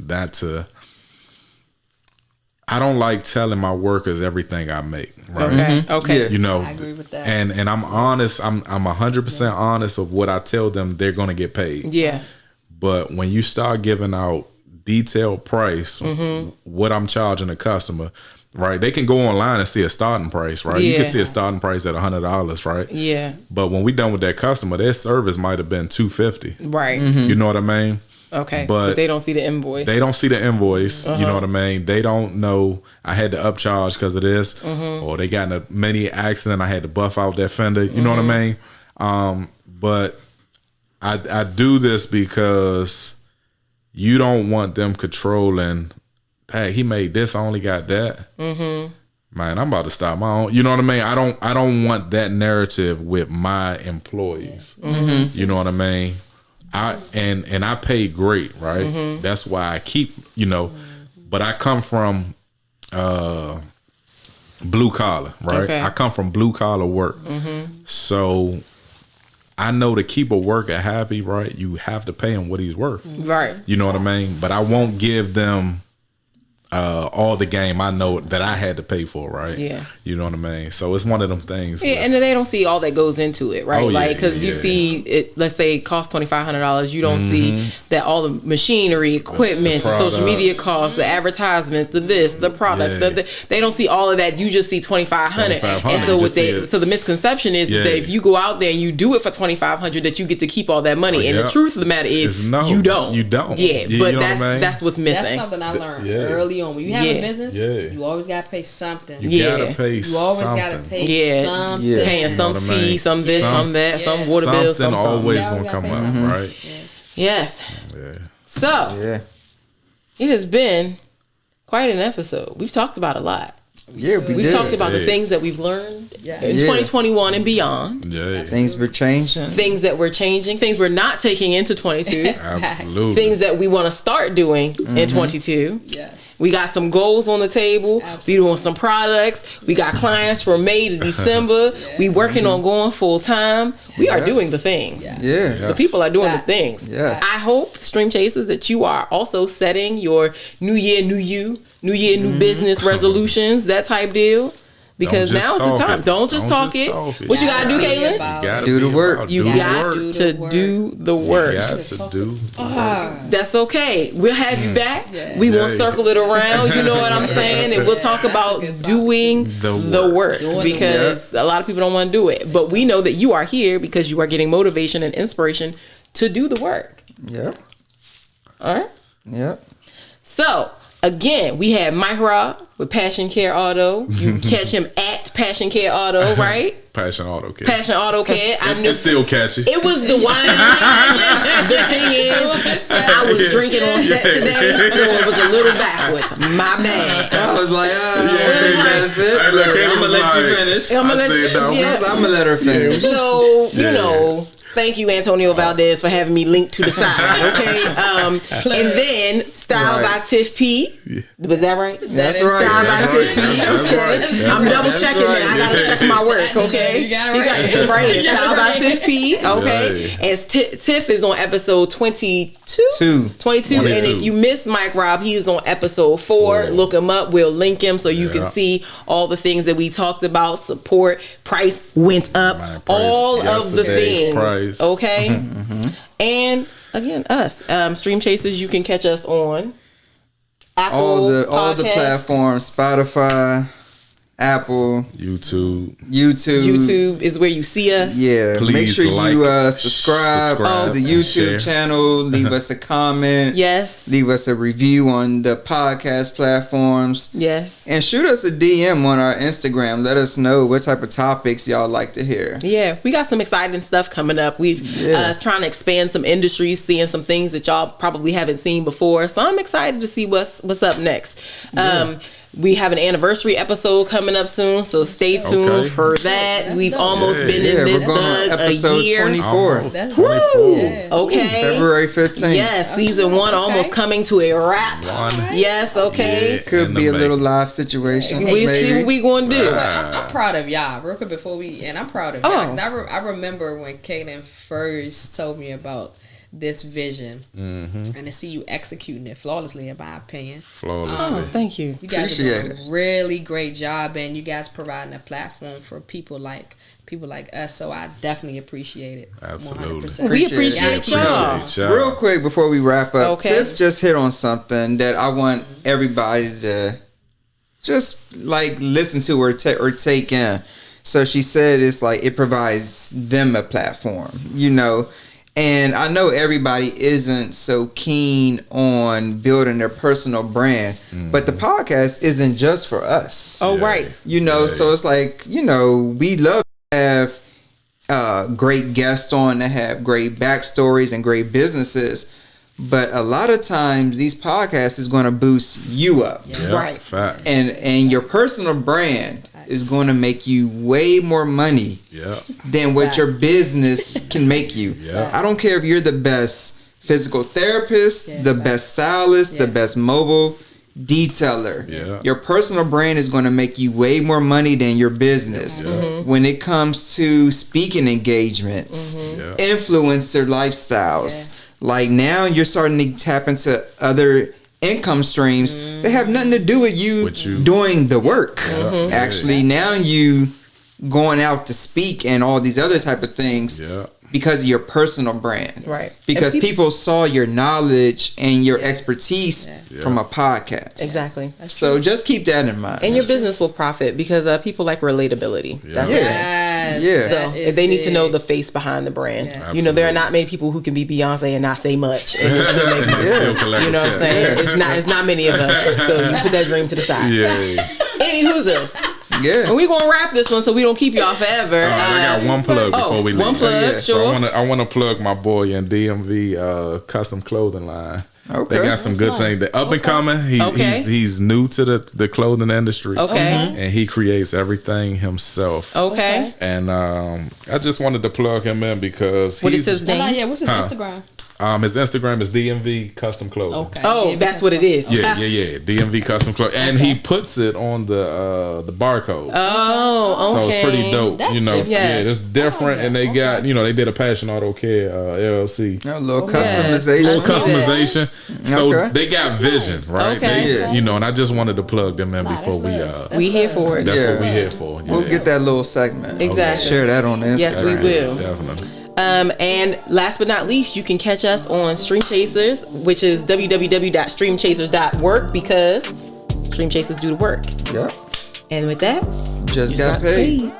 A: I don't like telling my workers everything I make. Right?
C: Okay.
E: I agree with that.
A: And I'm honest. I'm 100% honest of what I tell them they're gonna get paid. Yeah. But when you start giving out detailed price, what I'm charging the customer, right? They can go online and see a starting price, right? You can see a starting price at $100, right? Yeah. But when we done with that customer, their service might have been $250. Right. You know what I mean?
C: Okay, but they don't see the invoice.
A: They don't see the invoice. You know what I mean? They don't know I had to upcharge because of this, or they got in a mini accident. I had to buff out that fender. You know what I mean? But I do this because you don't want them controlling. Hey, he made this. I only got that. Man, I'm about to start my own. You know what I mean? I don't want that narrative with my employees. You know what I mean? I pay great, right? That's why I keep, but I come from blue collar, right? Okay. I come from blue collar work. So I know to keep a worker happy, right? You have to pay him what he's worth. Right. You know what I mean? But I won't give them all the game I know that I had to pay for, right? Yeah. You know what I mean? So it's one of them things.
C: Yeah, and then they don't see all that goes into it, right? Because you see it, let's say it costs $2,500. You don't see that all the machinery, equipment, the social media costs, the advertisements, the this, the product. They don't see all of that. You just see $2,500. And so the misconception is that if you go out there and you do it for $2,500, that you get to keep all that money. And the truth of the matter is, you don't.
A: You don't.
C: Yeah, but that's what's missing.
E: That's something I learned early on. When you have a business, you always gotta pay something.
A: You gotta pay something.
E: You always gotta pay something.
C: Paying some fee, some this, some that, some water bill, something
A: always gonna come up, right?
C: Yes. So it has been quite an episode. We've talked about a lot.
D: Yeah,
C: we've talked about the things that we've learned in 2021 and beyond.
A: Yeah.
D: Things were changing.
C: Things that we're changing. Things we're not taking into 22.
A: Absolutely.
C: Things that we want to start doing in 22.
E: Yes.
C: We got some goals on the table.
E: Absolutely.
C: We doing some products. We got clients from May to December. We working on going full time. We are doing the things.
D: Yeah.
C: The people are doing the things.
D: Yes.
C: I hope, Stream Chasers, that you are also setting your new year, new you, new year, new business resolutions, that type deal. Because now's the time. Don't just talk it. What you gotta do, Caitlin?
A: You gotta
D: Do the work.
A: about
C: You
A: doing
C: got
A: the work.
C: to do the work.
A: You got to do the work.
C: That's okay. We'll have you back. We will circle it around. You know what I'm saying? And we'll talk about doing the work because a lot of people don't want to do it. But we know that you are here because you are getting motivation and inspiration to do the work.
D: Yep.
C: All right.
D: Yep.
C: So again, we had Mike Rob with Passion Care Auto. You can catch him at Passion Care Auto, right?
A: Passion Auto Care.
C: Passion Auto Care.
A: It's still catchy.
C: It was the wine. The thing is, I was drinking on set today, so it was a little backwards. My bad.
D: I was like, that's it.
A: Hey, look,
D: I'm
A: Caleb
D: gonna
A: was
D: let you
A: like-
D: finish.
C: I'm gonna
A: I
C: let
A: said
C: you,
A: no.
C: yeah.
D: I'm gonna let her finish.
C: So, you
A: Yeah.
C: know, thank you, Antonio Valdez, for having me linked to the side, okay? And then Style by Tiff P. Was that right?
D: That's
C: That is
D: right.
C: Style by
A: That's
C: Tiff P.
A: right. That's
C: Okay.
A: right.
C: I'm double
D: That's
C: checking
D: right.
C: that. I gotta check my work, okay?
E: You got it right.
C: it right. It's Style by
E: right.
C: Tiff P, okay?
A: Yeah.
C: And Tiff is on episode 22. 22. And if you missed Mike Rob, he's on episode 4. Look him up. We'll link him so you can see all the things that we talked about. Support, price went up,
A: My price
C: all of the
A: yesterday's
C: things.
A: price.
C: Okay. And again, us Stream Chasers. You can catch us on Apple,
D: all the
C: Podcasts,
D: platforms, Spotify, Apple,
A: YouTube.
C: YouTube is where you see us.
D: Yeah,
A: Please
D: make sure you
A: like,
D: subscribe to the
A: and
D: YouTube
A: share.
D: channel. Leave us a comment.
C: Yes.
D: Leave us a review on the podcast platforms.
C: Yes.
D: And shoot us a DM on our Instagram. Let us know what type of topics y'all like to hear.
C: Yeah, we got some exciting stuff coming up. We've trying to expand some industries, seeing some things that y'all probably haven't seen before. So I'm excited to see what's up next. We have an anniversary episode coming up soon, so stay tuned for that.
E: That's
C: We've
E: dope.
C: almost been in
D: Yeah,
C: this
D: we're going on
C: Doug,
D: episode
C: a year.
D: 24.
E: That's
A: 24.
E: Yeah.
C: Okay.
D: February 15th.
C: Yes, season 1 almost coming to a wrap. Yes, okay.
A: Yeah.
D: Could
A: In
D: be
A: the
D: a little
A: making.
D: live situation.
C: We
D: maybe.
C: see what we gonna do.
E: I'm proud of y'all. Real quick before I'm proud of y'all. 'Cause I remember when Kaylin first told me about this vision and to see you executing it flawlessly, in my opinion.
A: Flawlessly.
C: Oh, thank you.
E: You guys
D: Appreciate
E: are doing a really great job, and you guys providing a platform for people like us. So I definitely appreciate it.
A: Absolutely.
E: 100%.
C: We
D: Appreciate
C: appreciate y'all.
A: Appreciate y'all.
D: Real quick before we wrap up,
C: Okay.
D: Tiff just hit on something that I want everybody to just like listen to or take in. So she said it's like it provides them a platform, you know. And I know everybody isn't so keen on building their personal brand, but the podcast isn't just for us.
C: Oh, right.
D: You know, so it's like, you know, we love to have great guests on that have great backstories and great businesses. But a lot of times these podcasts is going to boost you up.
A: Yeah,
C: Right.
A: Fact.
D: And your personal brand is going to make you way more money
A: Yeah.
D: than what your business can make you.
A: Yeah.
D: I don't care if you're the best physical therapist, the best stylist, the best mobile detailer.
A: Yeah.
D: Your personal brand is going to make you way more money than your business. When it comes to speaking engagements,
A: Yeah.
D: influencer lifestyles, like now you're starting to tap into other income streams that have nothing to do with you doing the work. Actually, now you going out to speak and all these other type of things because of your personal brand.
C: Right.
D: Because
C: And
D: people saw your knowledge and your expertise from a podcast.
C: Exactly.
D: So just keep that in mind.
C: And your business will profit because people like relatability. That's the thing.
E: Yes.
D: Yeah.
C: So
E: that
C: if
E: is
C: they need to know
E: big.
C: the face behind the brand,
E: Yeah.
C: you know, there are
A: Absolutely.
C: not many people who can be Beyonce and not say much and still make money.
A: Still collect
C: You
A: a
C: know what I'm
A: check.
C: saying? It's not many of us. So you put that dream to the side.
A: Yeah.
C: Any Hoosers.
D: Yeah.
C: And we're gonna wrap this one so we don't keep y'all forever.
A: I got one plug before we leave.
C: One plug,
D: Yeah.
C: sure.
A: So I want to plug my boy in DMV custom clothing line.
D: Okay.
A: They got some good things. They're up and coming. He's new to the clothing industry.
C: Okay.
A: And he creates everything himself.
C: Okay.
A: And I just wanted to plug him in because
C: what is his name?
E: Yeah, what's his Instagram?
A: His Instagram is DMV Custom Clothing.
E: Okay.
C: Oh, that's what it is.
A: Yeah. DMV Custom Clothing, and he puts it on the barcode.
C: Oh, okay.
A: So it's pretty dope.
E: That's
A: different.
C: Yes.
A: Yeah, it's different, and they got they did a Passion Auto Care LLC.
D: A little customization.
A: Little customization. So
D: Okay.
A: they got vision, right?
C: Okay.
A: They, and I just wanted to plug them in before
C: we here for it.
A: That's what we here for.
D: We'll get that little segment.
C: Exactly.
D: Share that on Instagram.
C: Yes, we will.
A: Definitely.
C: And last but not least, you can catch us on Stream Chasers, which is www.streamchasers.work, because Stream Chasers do the work.
D: Yep.
C: And with that,
D: Just got paid.